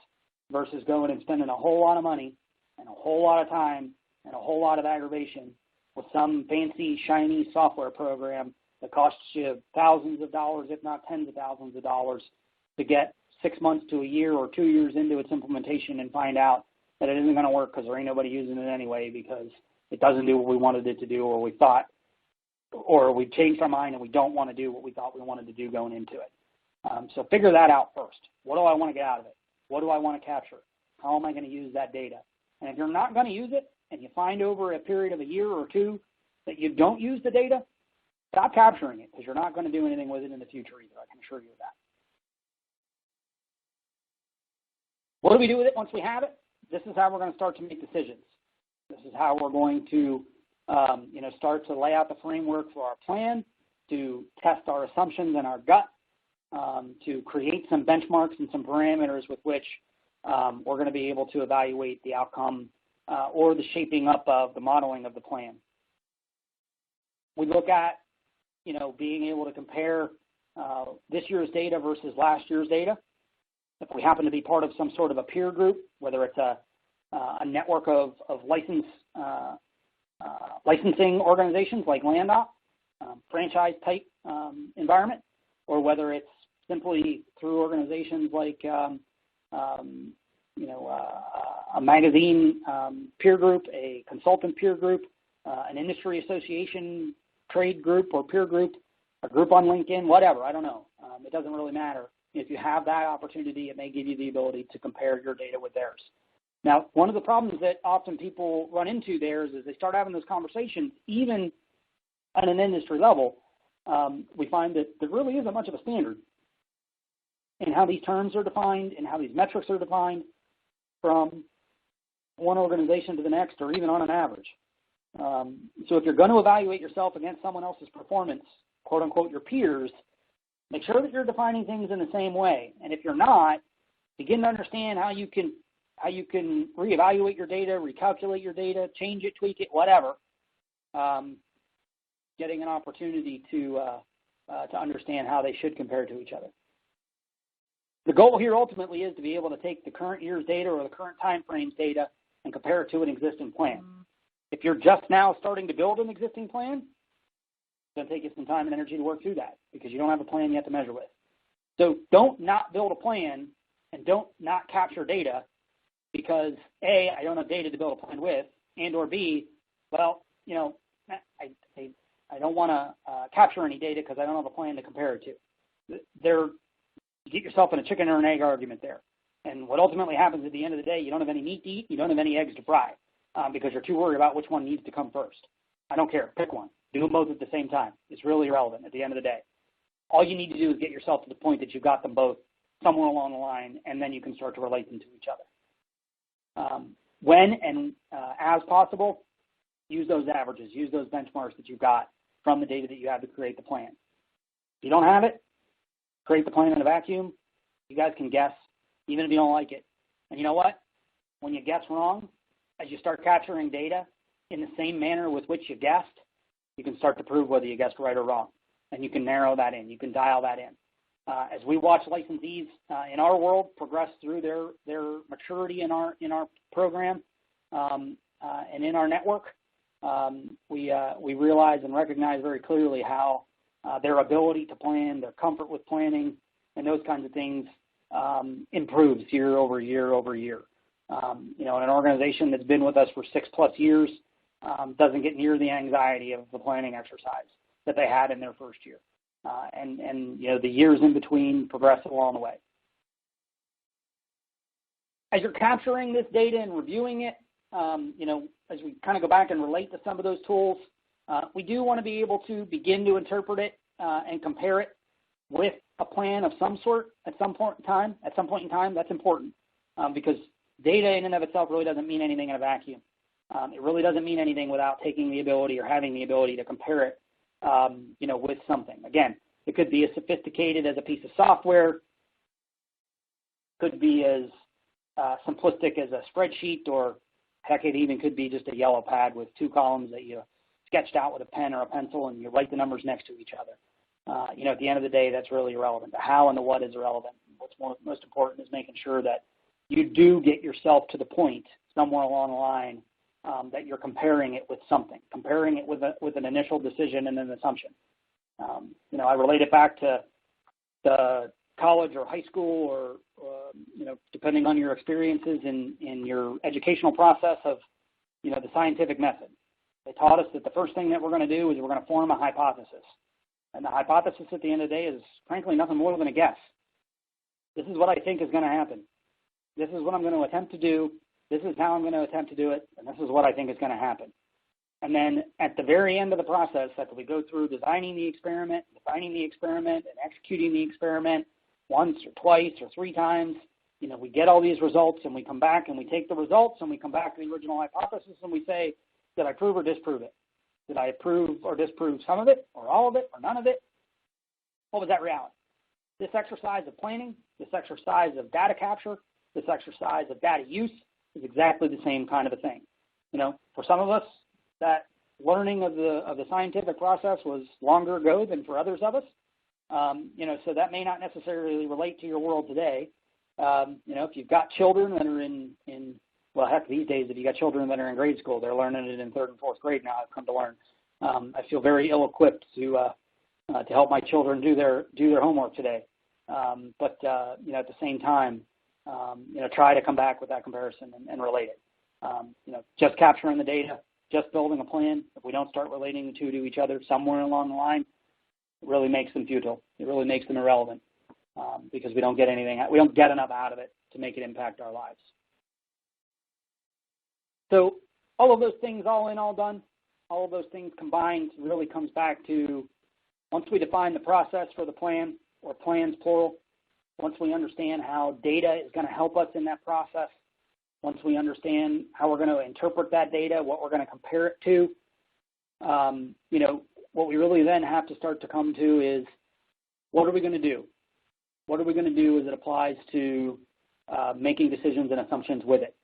versus going and spending a whole lot of money and a whole lot of time and a whole lot of aggravation with some fancy, shiny software program that costs you thousands of dollars, if not tens of thousands of dollars, to get 6 months to a year or 2 years into its implementation and find out that it isn't going to work because there ain't nobody using it anyway because it doesn't do what we wanted it to do or we thought, or we changed our mind and we don't want to do what we thought we wanted to do going into it. So figure that out first. What do I want to get out of it? What do I want to capture? How am I going to use that data? And if you're not going to use it and you find over a period of a year or two that you don't use the data, stop capturing it because you're not going to do anything with it in the future either. I can assure you of that. What do we do with it once we have it? This is how we're going to start to make decisions. This is how we're going to start to lay out the framework for our plan, to test our assumptions and our gut, to create some benchmarks and some parameters with which we're going to be able to evaluate the outcome or the shaping up of the modeling of the plan. We look at, being able to compare this year's data versus last year's data. If we happen to be part of some sort of a peer group, whether it's a network of licensing organizations like LandOpt, franchise-type environment, or whether it's simply through organizations like a magazine peer group, a consultant peer group, an industry association trade group or peer group, a group on LinkedIn, whatever, I don't know. It doesn't really matter. If you have that opportunity, it may give you the ability to compare your data with theirs. Now, one of the problems that often people run into there is they start having those conversations, even at an industry level, we find that there really isn't much of a standard in how these terms are defined and how these metrics are defined from one organization to the next or even on an average. So if you're going to evaluate yourself against someone else's performance, quote unquote, your peers, make sure that you're defining things in the same way. And if you're not, begin to understand how you can how you can reevaluate your data, recalculate your data, change it, tweak it, whatever. Getting an opportunity to understand how they should compare to each other. The goal here ultimately is to be able to take the current year's data or the current time frame's data and compare it to an existing plan. If you're just now starting to build an existing plan, it's going to take you some time and energy to work through that because you don't have a plan yet to measure with. So don't not build a plan and don't not capture data because A, I don't have data to build a plan with, and or B, well, you know, I don't want to capture any data because I don't have a plan to compare it to. You get yourself in a chicken or an egg argument there. And what ultimately happens at the end of the day, you don't have any meat to eat, you don't have any eggs to fry because you're too worried about which one needs to come first. I don't care. Pick one. Do them both at the same time. It's really irrelevant at the end of the day. All you need to do is get yourself to the point that you've got them both somewhere along the line, and then you can start to relate them to each other. When and as possible, use those averages, use those benchmarks that you've got from the data that you have to create the plan. If you don't have it, create the plan in a vacuum. You guys can guess, even if you don't like it. And you know what? When you guess wrong, as you start capturing data in the same manner with which you guessed, you can start to prove whether you guessed right or wrong. And you can narrow that in. You can dial that in. As we watch licensees in our world progress through their maturity in our program and in our network, we realize and recognize very clearly how their ability to plan, their comfort with planning, and those kinds of things improves year over year over year. You know, an organization that's been with us for 6+ years doesn't get near the anxiety of the planning exercise that they had in their first year. And you know, the years in between progress along the way. As you're capturing this data and reviewing it, you know, as we kind of go back and relate to some of those tools, we do want to be able to begin to interpret it and compare it with a plan of some sort at some point in time. At some point in time, that's important because data in and of itself really doesn't mean anything in a vacuum. It really doesn't mean anything without taking the ability or having the ability to compare it, you know, with something. Again, it could be as sophisticated as a piece of software, could be as simplistic as a spreadsheet, or heck, it even could be just a yellow pad with 2 columns that you sketched out with a pen or a pencil and you write the numbers next to each other. You know, at the end of the day, that's really irrelevant. The how and the what is irrelevant. What's most important is making sure that you do get yourself to the point somewhere along the line that you're comparing it with something, comparing it with an initial decision and an assumption. You know, I relate it back to the college or high school or you know, depending on your experiences in your educational process of, you know, the scientific method. They taught us that the first thing that we're going to do is we're going to form a hypothesis. And the hypothesis at the end of the day is, frankly, nothing more than a guess. This is what I think is going to happen. This is what I'm going to attempt to do. This is how I'm going to attempt to do it. And this is what I think is going to happen. And then at the very end of the process, after we go through designing the experiment, and executing the experiment once or twice or 3 times, you know, we get all these results and we come back and we take the results and we come back to the original hypothesis and we say, did I prove or disprove it? Did I approve or disprove some of it or all of it or none of it? What was that reality? This exercise of planning, this exercise of data capture, this exercise of data use is exactly the same kind of a thing. You know, for some of us, that learning of the scientific process was longer ago than for others of us. You know, so that may not necessarily relate to your world today. You know, if you've got children that are in well, heck, these days, if you got children that are in grade school, they're learning it in 3rd and 4th grade now. I've come to learn. I feel very ill-equipped to help my children do their homework today. But you know, at the same time, you know, try to come back with that comparison and relate it. You know, just capturing the data, just building a plan. If we don't start relating the two to each other somewhere along the line, it really makes them futile. It really makes them irrelevant because we don't get enough out of it to make it impact our lives. So all of those things, all in, all done, all of those things combined really comes back to once we define the process for the plan, or plans plural, once we understand how data is going to help us in that process, once we understand how we're going to interpret that data, what we're going to compare it to, you know, what we really then have to start to come to is, what are we going to do? What are we going to do as it applies to making decisions and assumptions with it.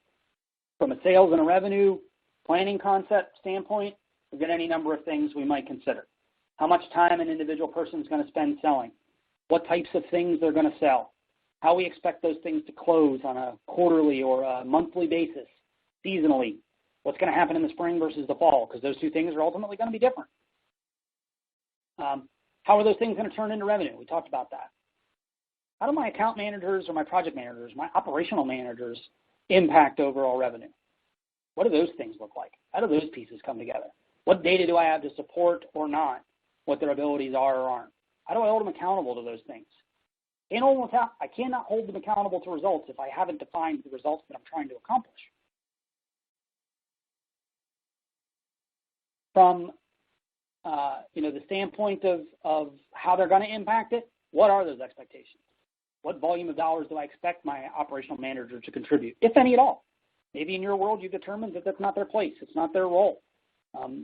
From a sales and a revenue planning concept standpoint, we've got any number of things we might consider. How much time an individual person is going to spend selling, what types of things they're going to sell, how we expect those things to close on a quarterly or a monthly basis, seasonally, what's going to happen in the spring versus the fall, because those two things are ultimately going to be different. How are those things going to turn into revenue? We talked about that. How do my account managers or my project managers, my operational managers impact overall revenue? What do those things look like? How do those pieces come together? What data do I have to support or not what their abilities are or aren't? How do I hold them accountable to those things? I cannot hold them accountable to results if I haven't defined the results that I'm trying to accomplish. From the standpoint of how they're going to impact it, what are those expectations? What volume of dollars do I expect my operational manager to contribute, if any at all? Maybe in your world you determined that that's not their place. It's not their role.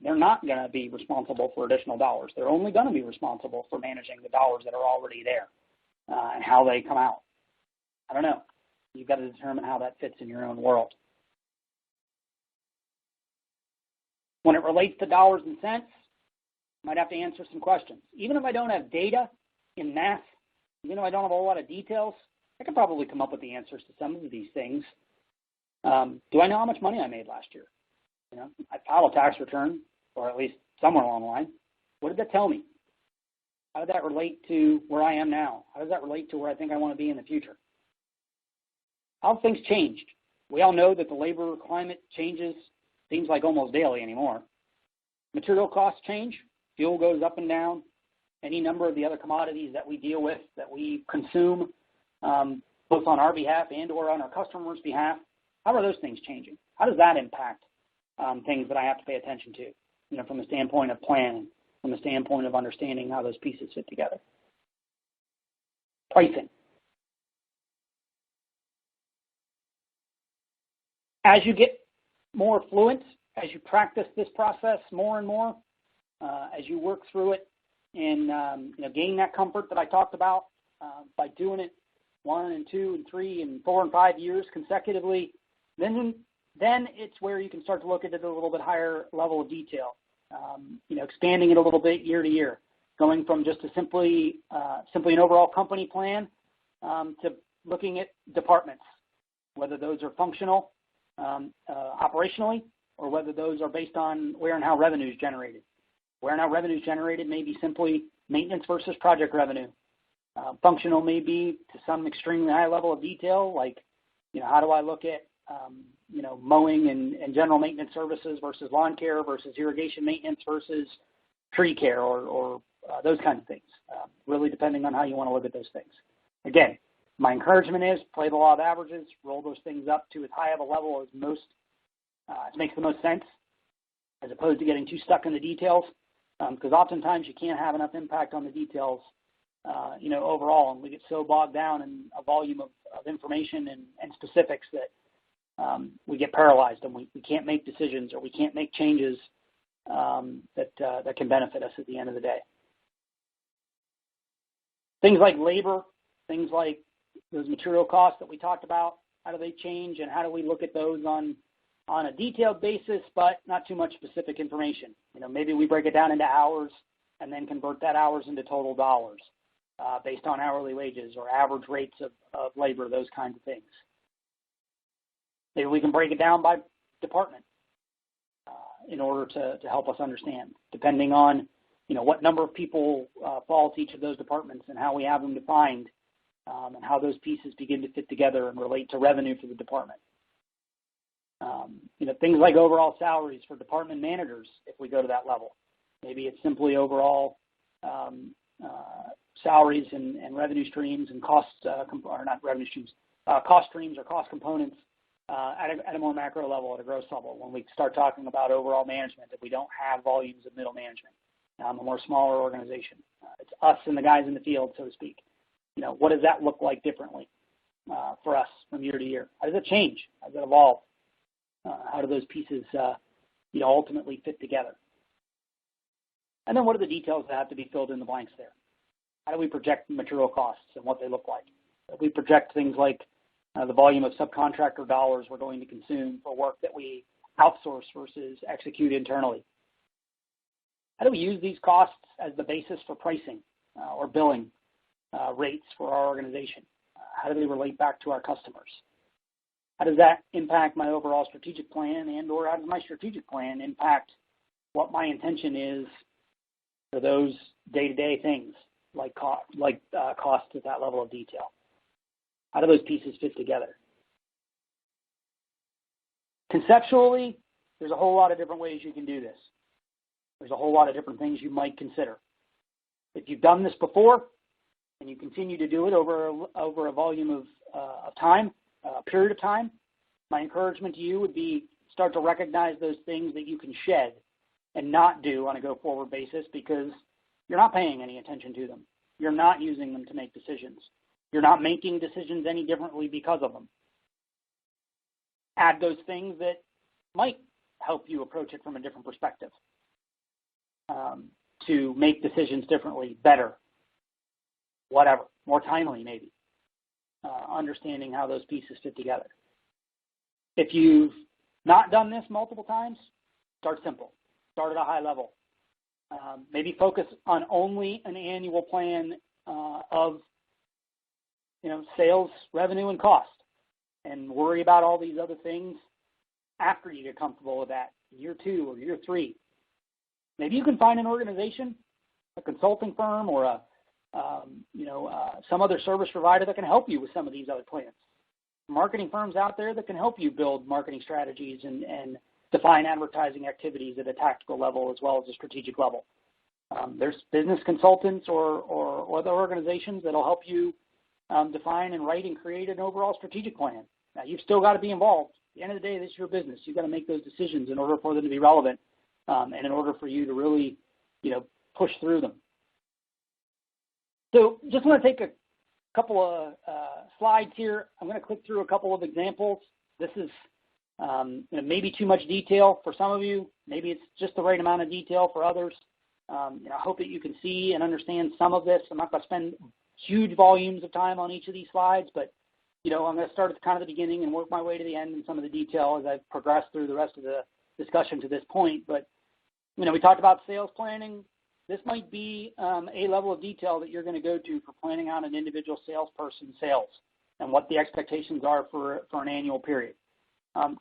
They're not going to be responsible for additional dollars. They're only going to be responsible for managing the dollars that are already there and how they come out. I don't know. You've got to determine how that fits in your own world. When it relates to dollars and cents, I might have to answer some questions. Even if I don't have data in math, even if I don't have a whole lot of details, I could probably come up with the answers to some of these things. Do I know how much money I made last year? I filed a tax return, or at least somewhere along the line. What did that tell me? How did that relate to where I am now? How does that relate to where I think I want to be in the future? How have things changed? We all know that the labor climate changes, seems like almost daily anymore. Material costs change. Fuel goes up and down. Any number of the other commodities that we deal with, that we consume, both on our behalf and or on our customers' behalf, how are those things changing? How does that impact things that I have to pay attention to, from the standpoint of planning, from the standpoint of understanding how those pieces fit together? Pricing. As you get more fluent, as you practice this process more and more, as you work through it and gain that comfort that I talked about by doing it 1 and 2 and 3 and 4 and 5 years consecutively, then it's where you can start to look at it at a little bit higher level of detail, expanding it a little bit year to year, going from just a simply an overall company plan to looking at departments, whether those are functional operationally or whether those are based on where and how revenue is generated. Where and how revenue is generated may be simply maintenance versus project revenue. Functional may be to some extremely high level of detail, like how do I look at mowing and general maintenance services versus lawn care versus irrigation maintenance versus tree care or those kinds of things, really depending on how you want to look at those things. Again, my encouragement is play the law of averages, roll those things up to as high of a level as makes the most sense, as opposed to getting too stuck in the details, because oftentimes you can't have enough impact on the details overall, and we get so bogged down in a volume of information and specifics that we get paralyzed and we can't make decisions or we can't make changes that can benefit us at the end of the day. Things like labor, things like those material costs that we talked about, how do they change and how do we look at those on a detailed basis but not too much specific information? Maybe we break it down into hours and then convert that hours into total dollars based on hourly wages or average rates of labor, those kinds of things. Maybe we can break it down by department in order to help us understand, depending on what number of people fall to each of those departments and how we have them defined and how those pieces begin to fit together and relate to revenue for the department. Things like overall salaries for department managers, if we go to that level. Maybe it's simply overall salaries and revenue streams and cost, or not revenue streams, cost streams or cost components at a more macro level, at a gross level, when we start talking about overall management, if we don't have volumes of middle management, a more smaller organization. It's us and the guys in the field, so to speak. What does that look like differently for us from year to year? How does it change? How does it evolve? How do those pieces ultimately fit together? And then what are the details that have to be filled in the blanks there? How do we project material costs and what they look like? We project things like the volume of subcontractor dollars we're going to consume for work that we outsource versus execute internally. How do we use these costs as the basis for pricing or billing rates for our organization? How do they relate back to our customers? How does that impact my overall strategic plan, and or how does my strategic plan impact what my intention is for those day-to-day things like cost at that level of detail? How do those pieces fit together? Conceptually, there's a whole lot of different ways you can do this. There's a whole lot of different things you might consider. If you've done this before and you continue to do it over a volume of time, a period of time, my encouragement to you would be start to recognize those things that you can shed and not do on a go-forward basis because you're not paying any attention to them. You're not using them to make decisions. You're not making decisions any differently because of them. Add those things that might help you approach it from a different perspective to make decisions differently, better, whatever, more timely maybe, understanding how those pieces fit together. If you've not done this multiple times, start simple. Start at a high level. Maybe focus on only an annual plan of sales, revenue, and cost, and worry about all these other things after you get comfortable with that, year 2 or year 3. Maybe you can find an organization, a consulting firm, or some other service provider that can help you with some of these other plans. Marketing firms out there that can help you build marketing strategies and define advertising activities at a tactical level as well as a strategic level. There's business consultants or other organizations that will help you define and write and create an overall strategic plan. Now, you've still got to be involved. At the end of the day, this is your business. You've got to make those decisions in order for them to be relevant and in order for you to really, push through them. So just want to take a couple of slides here. I'm going to click through a couple of examples. This is maybe too much detail for some of you. Maybe it's just the right amount of detail for others. I hope that you can see and understand some of this. I'm not going to spend huge volumes of time on each of these slides, but I'm going to start at kind of the beginning and work my way to the end in some of the detail as I progress through the rest of the discussion to this point. But we talked about sales planning. This might be a level of detail that you're going to go to for planning out an individual salesperson's sales and what the expectations are for an annual period.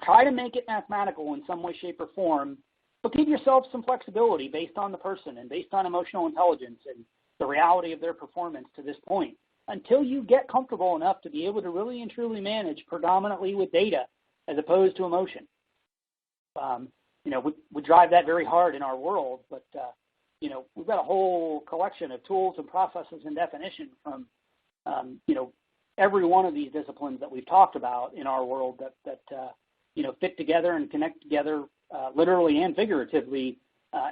Try to make it mathematical in some way, shape, or form, but give yourself some flexibility based on the person and based on emotional intelligence and the reality of their performance to this point until you get comfortable enough to be able to really and truly manage predominantly with data as opposed to emotion. We drive that very hard in our world, but we've got a whole collection of tools and processes and definition from, every one of these disciplines that we've talked about in our world that fit together and connect together literally and figuratively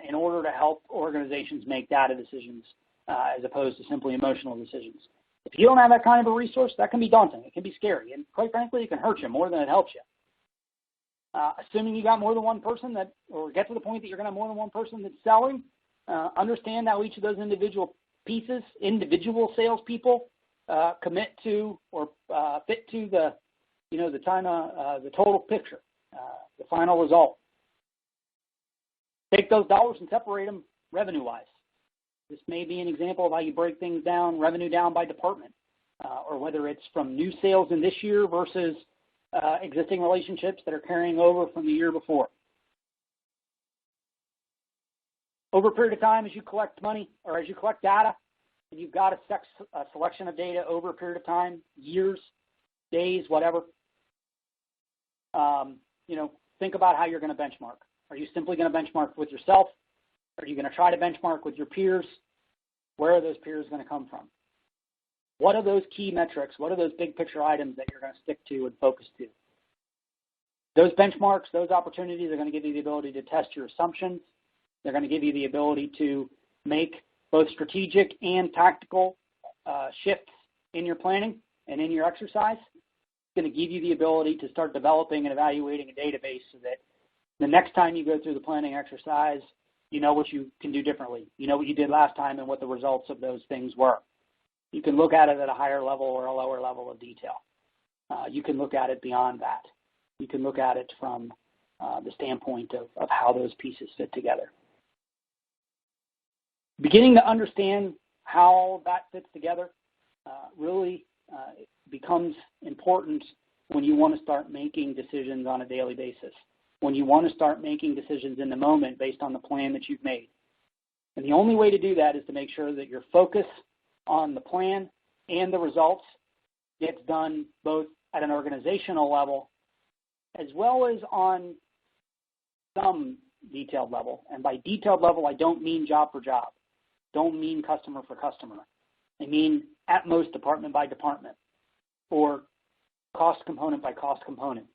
in order to help organizations make data decisions as opposed to simply emotional decisions. If you don't have that kind of a resource, that can be daunting. It can be scary. And quite frankly, it can hurt you more than it helps you. Assuming you got more than one person or get to the point that you're going to have more than one person that's selling, understand how each of those individual pieces, individual salespeople, commit to or fit to the total picture, the final result. Take those dollars and separate them revenue-wise. This may be an example of how you break things down, revenue down by department, or whether it's from new sales in this year versus existing relationships that are carrying over from the year before. Over a period of time, as you collect money or as you collect data, and you've got a selection of data over a period of time, years, days, whatever, think about how you're going to benchmark. Are you simply going to benchmark with yourself? Are you going to try to benchmark with your peers? Where are those peers going to come from? What are those key metrics? What are those big picture items that you're going to stick to and focus to? Those benchmarks, those opportunities are going to give you the ability to test your assumptions. They're going to give you the ability to make both strategic and tactical shifts in your planning and in your exercise. It's going to give you the ability to start developing and evaluating a database so that the next time you go through the planning exercise, you know what you can do differently. You know what you did last time and what the results of those things were. You can look at it at a higher level or a lower level of detail. you can look at it beyond that. You can look at it from the standpoint of how those pieces fit together. Beginning to understand how that fits together really becomes important when you want to start making decisions on a daily basis, when you want to start making decisions in the moment based on the plan that you've made. And the only way to do that is to make sure that your focus on the plan and the results gets done both at an organizational level as well as on some detailed level. And by detailed level, I don't mean job for job, don't mean customer for customer. I mean at most department by department, or cost component by cost component,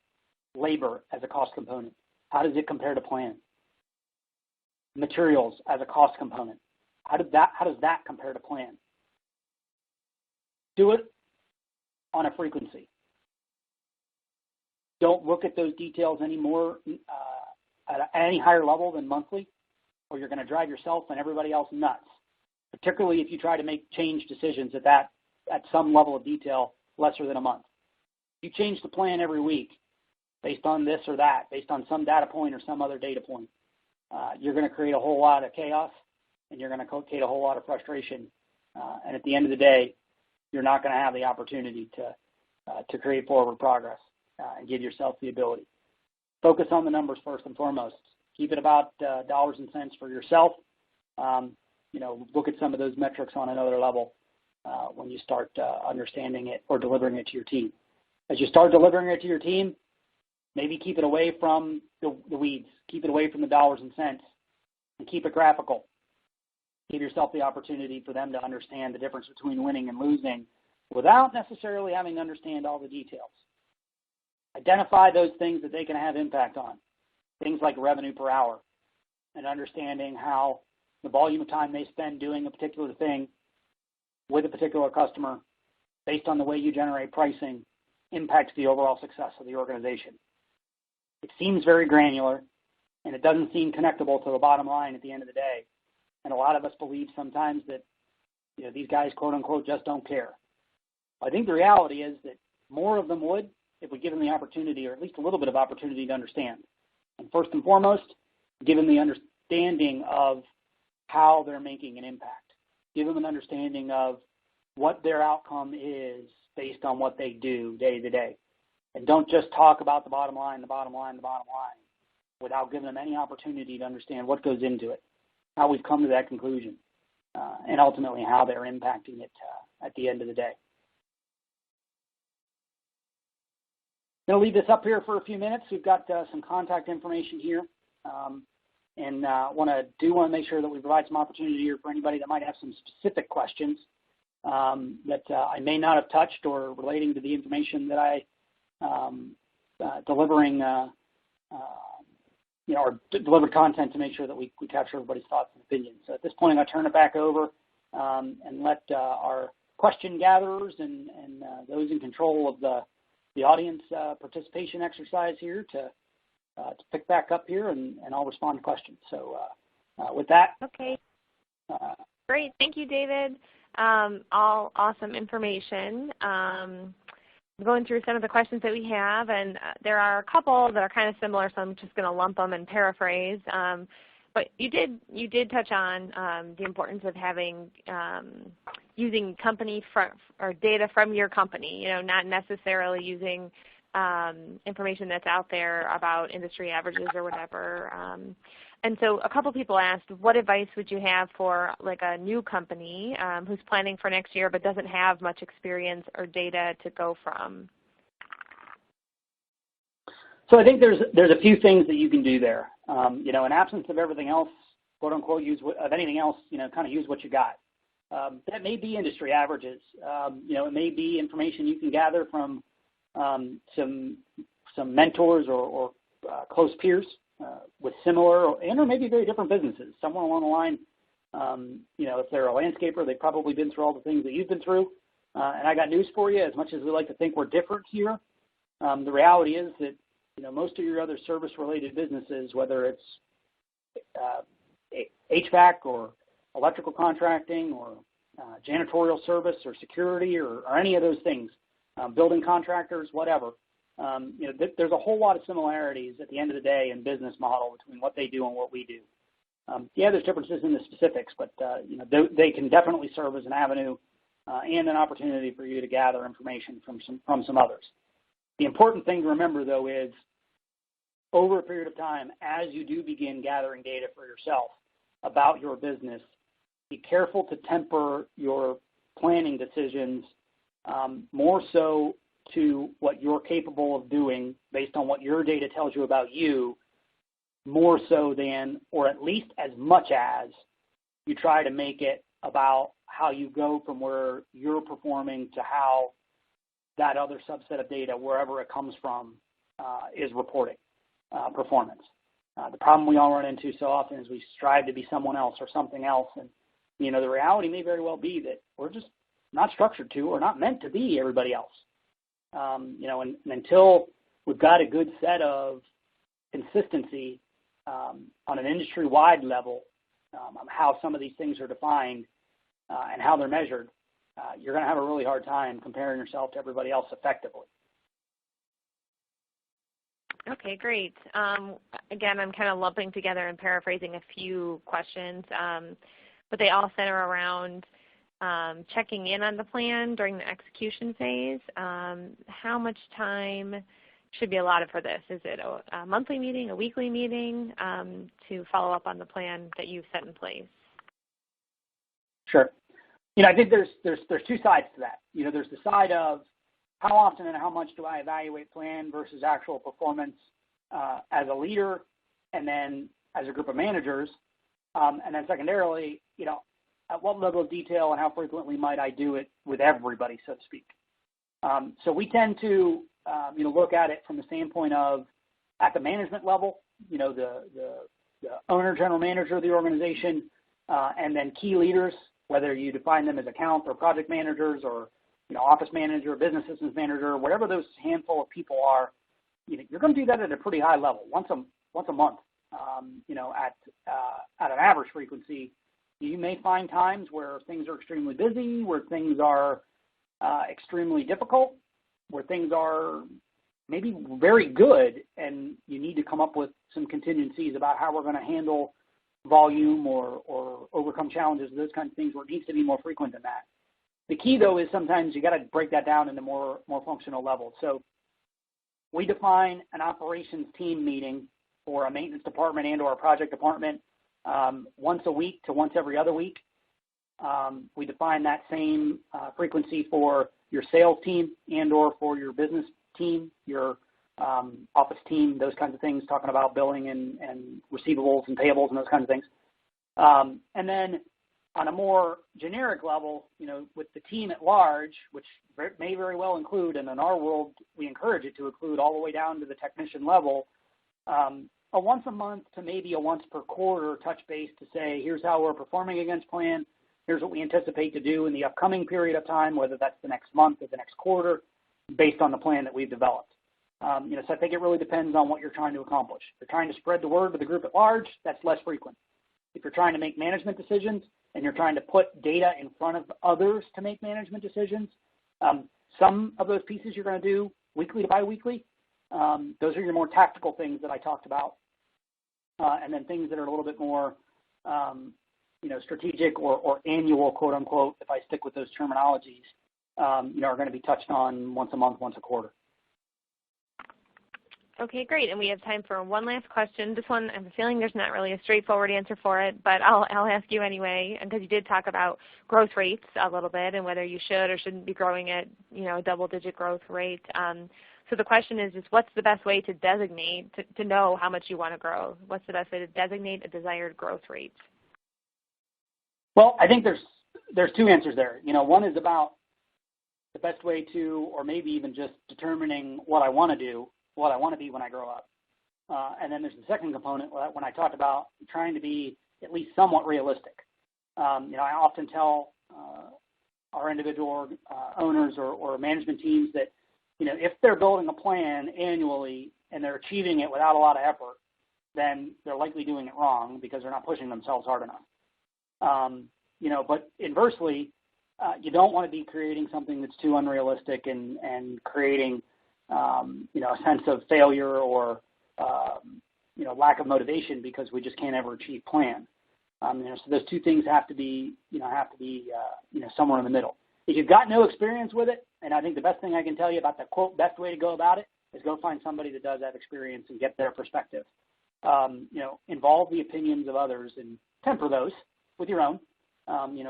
labor as a cost component. How does it compare to plan? Materials as a cost component. How does that compare to plan? Do it on a frequency. Don't look at those details anymore at any higher level than monthly, or you're going to drive yourself and everybody else nuts, particularly if you try to make change decisions at some level of detail lesser than a month. You change the plan every week based on this or that, based on some data point or some other data point. You're going to create a whole lot of chaos, and you're going to create a whole lot of frustration. And at the end of the day, you're not going to have the opportunity to create forward progress and give yourself the ability. Focus on the numbers first and foremost. Keep it about dollars and cents for yourself. Look at some of those metrics on another level when you start understanding it or delivering it to your team. As you start delivering it to your team, maybe keep it away from the weeds. Keep it away from the dollars and cents, and keep it graphical. Give yourself the opportunity for them to understand the difference between winning and losing without necessarily having to understand all the details. Identify those things that they can have impact on, things like revenue per hour, and understanding how the volume of time they spend doing a particular thing with a particular customer based on the way you generate pricing impacts the overall success of the organization. It seems very granular, and it doesn't seem connectable to the bottom line at the end of the day. And a lot of us believe sometimes that these guys, quote unquote, just don't care. I think the reality is that more of them would if we give them the opportunity, or at least a little bit of opportunity to understand. And first and foremost, give them the understanding of how they're making an impact. Give them an understanding of what their outcome is based on what they do day to day. And don't just talk about the bottom line, without giving them any opportunity to understand what goes into it, how we've come to that conclusion, and ultimately how they're impacting it at the end of the day. I'm going to leave this up here for a few minutes. We've got some contact information here, and want to make sure that we provide some opportunity here for anybody that might have some specific questions that I may not have touched, or relating to the information that I delivering or delivered content to make sure that we capture everybody's thoughts and opinions. So at this point, I'll turn it back over and let our question gatherers and those in control of the audience participation exercise here to pick back up here, and I'll respond to questions. So with that. Okay. Great. Thank you, David. All awesome information. Going through some of the questions that we have, and there are a couple that are kind of similar, so I'm just going to lump them and paraphrase. But you did touch on the importance of having using company or data from your company. Not necessarily using information that's out there about industry averages or whatever. And so a couple people asked, what advice would you have for like a new company who's planning for next year but doesn't have much experience or data to go from? So I think there's a few things that you can do there. In absence of everything else, quote unquote, of anything else, kind of use what you got. That may be industry averages. It may be information you can gather from some mentors or close peers with similar or maybe very different businesses. Somewhere along the line, if they're a landscaper, they've probably been through all the things that you've been through. And I got news for you. As much as we like to think we're different here, the reality is that most of your other service-related businesses, whether it's HVAC or electrical contracting or janitorial service or security or any of those things, building contractors, whatever. There's a whole lot of similarities at the end of the day in business model between what they do and what we do. There's differences in the specifics, but they can definitely serve as an avenue and an opportunity for you to gather information from some others. The important thing to remember, though, is over a period of time, as you do begin gathering data for yourself about your business, be careful to temper your planning decisions more so to what you're capable of doing based on what your data tells you about you, more so than, or at least as much as, you try to make it about how you go from where you're performing to how that other subset of data, wherever it comes from, is reporting performance. The problem we all run into so often is we strive to be someone else or something else, and the reality may very well be that we're just not structured to or not meant to be everybody else. And until we've got a good set of consistency on an industry-wide level on how some of these things are defined and how they're measured, you're going to have a really hard time comparing yourself to everybody else effectively. Okay, great. Again, I'm kind of lumping together and paraphrasing a few questions, but they all center around checking in on the plan during the execution phase. How much time should be allotted for this? Is it a monthly meeting, a weekly meeting to follow up on the plan that you've set in place? Sure. I think there's two sides to that. There's the side of how often and how much do I evaluate plan versus actual performance as a leader, and then as a group of managers, and then secondarily, at what level of detail and how frequently might I do it with everybody, so to speak. So we tend to look at it from the standpoint of at the management level, the owner, general manager of the organization, and then key leaders, whether you define them as account or project managers or office manager, business systems manager, whatever those handful of people are, you're going to do that at a pretty high level, once a month. At an average frequency, you may find times where things are extremely busy, where things are extremely difficult, where things are maybe very good, and you need to come up with some contingencies about how we're going to handle volume or overcome challenges, those kinds of things, where it needs to be more frequent than that. The key, though, is sometimes you got to break that down into more functional levels. So we define an operations team meeting for a maintenance department and or a project department once a week to once every other week. We define that same frequency for your sales team and or for your business team, your office team, those kinds of things, talking about billing and receivables and payables and those kinds of things. And then on a more generic level, with the team at large, which may very well include, and in our world, we encourage it to include all the way down to the technician level, a once a month to maybe a once per quarter touch base to say, here's how we're performing against plan, here's what we anticipate to do in the upcoming period of time, whether that's the next month or the next quarter, based on the plan that we've developed. So I think it really depends on what you're trying to accomplish. If you're trying to spread the word to the group at large, that's less frequent. If you're trying to make management decisions and you're trying to put data in front of others to make management decisions, some of those pieces you're going to do weekly to biweekly. Those are your more tactical things that I talked about. And then things that are a little bit more, strategic or annual, quote unquote, if I stick with those terminologies, are going to be touched on once a month, once a quarter. Okay, great. And we have time for one last question. This one, I have a feeling there's not really a straightforward answer for it, but I'll ask you anyway, because you did talk about growth rates a little bit and whether you should or shouldn't be growing at, a double-digit growth rate. So the question is what's the best way to designate, to know how much you want to grow? What's the best way to designate a desired growth rate? Well, I think there's two answers there. One is about the best way to, or maybe even just determining what I want to do, what I want to be when I grow up. And then there's the second component when I talked about trying to be at least somewhat realistic. I often tell our individual owners or management teams that, if they're building a plan annually and they're achieving it without a lot of effort, then they're likely doing it wrong because they're not pushing themselves hard enough. But inversely, you don't want to be creating something that's too unrealistic and creating a sense of failure or lack of motivation because we just can't ever achieve plan. So those two things have to be somewhere in the middle. If you've got no experience with it, and I think the best thing I can tell you about the quote best way to go about it is go find somebody that does have experience and get their perspective. Involve the opinions of others and temper those with your own.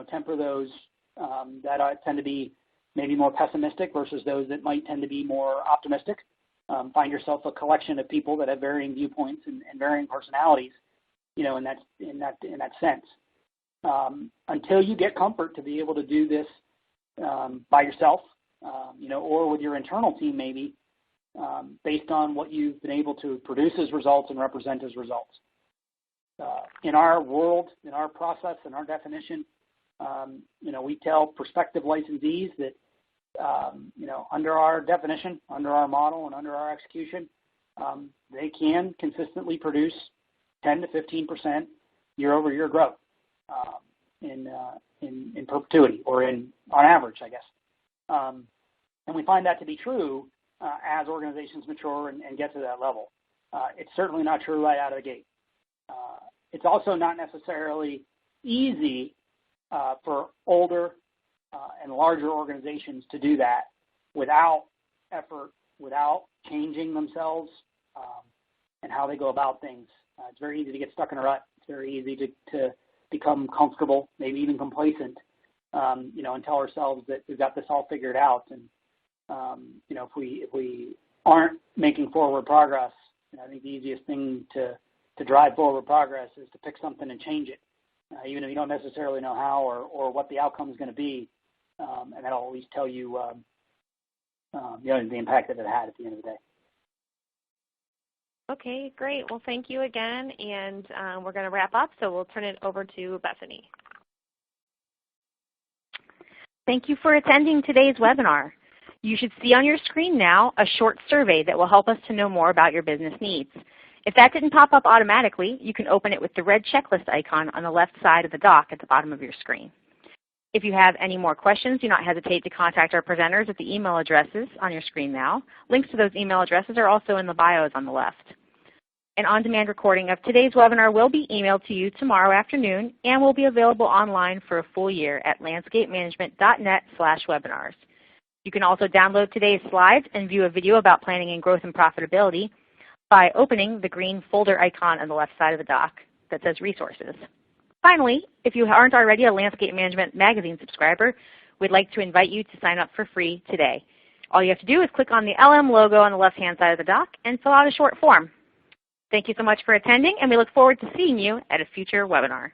Temper those that tend to be maybe more pessimistic versus those that might tend to be more optimistic. Find yourself a collection of people that have varying viewpoints and varying personalities, in that sense. Until you get comfort to be able to do this by yourself, or with your internal team maybe, based on what you've been able to produce as results and represent as results. In our world, in our process, in our definition, we tell prospective licensees that, under our definition, under our model, and under our execution, they can consistently produce 10 to 15% year-over-year growth in perpetuity, or on average, I guess. And we find that to be true as organizations mature and get to that level. It's certainly not true right out of the gate. It's also not necessarily easy for older and larger organizations to do that without effort, without changing themselves and how they go about things. It's very easy to get stuck in a rut. It's very easy to become comfortable, maybe even complacent, and tell ourselves that we've got this all figured out. And if we aren't making forward progress, I think the easiest thing to drive forward progress is to pick something and change it, even if you don't necessarily know how or what the outcome is going to be, and that'll at least tell you the impact that it had at the end of the day. Okay, great. Well, thank you again, and we're going to wrap up, so we'll turn it over to Bethany. Thank you for attending today's webinar. You should see on your screen now a short survey that will help us to know more about your business needs. If that didn't pop up automatically, you can open it with the red checklist icon on the left side of the dock at the bottom of your screen. If you have any more questions, do not hesitate to contact our presenters at the email addresses on your screen now. Links to those email addresses are also in the bios on the left. An on-demand recording of today's webinar will be emailed to you tomorrow afternoon and will be available online for a full year at landscapemanagement.net/webinars. You can also download today's slides and view a video about planning and growth and profitability by opening the green folder icon on the left side of the dock that says Resources. Finally, if you aren't already a Landscape Management Magazine subscriber, we'd like to invite you to sign up for free today. All you have to do is click on the LM logo on the left-hand side of the dock and fill out a short form. Thank you so much for attending, and we look forward to seeing you at a future webinar.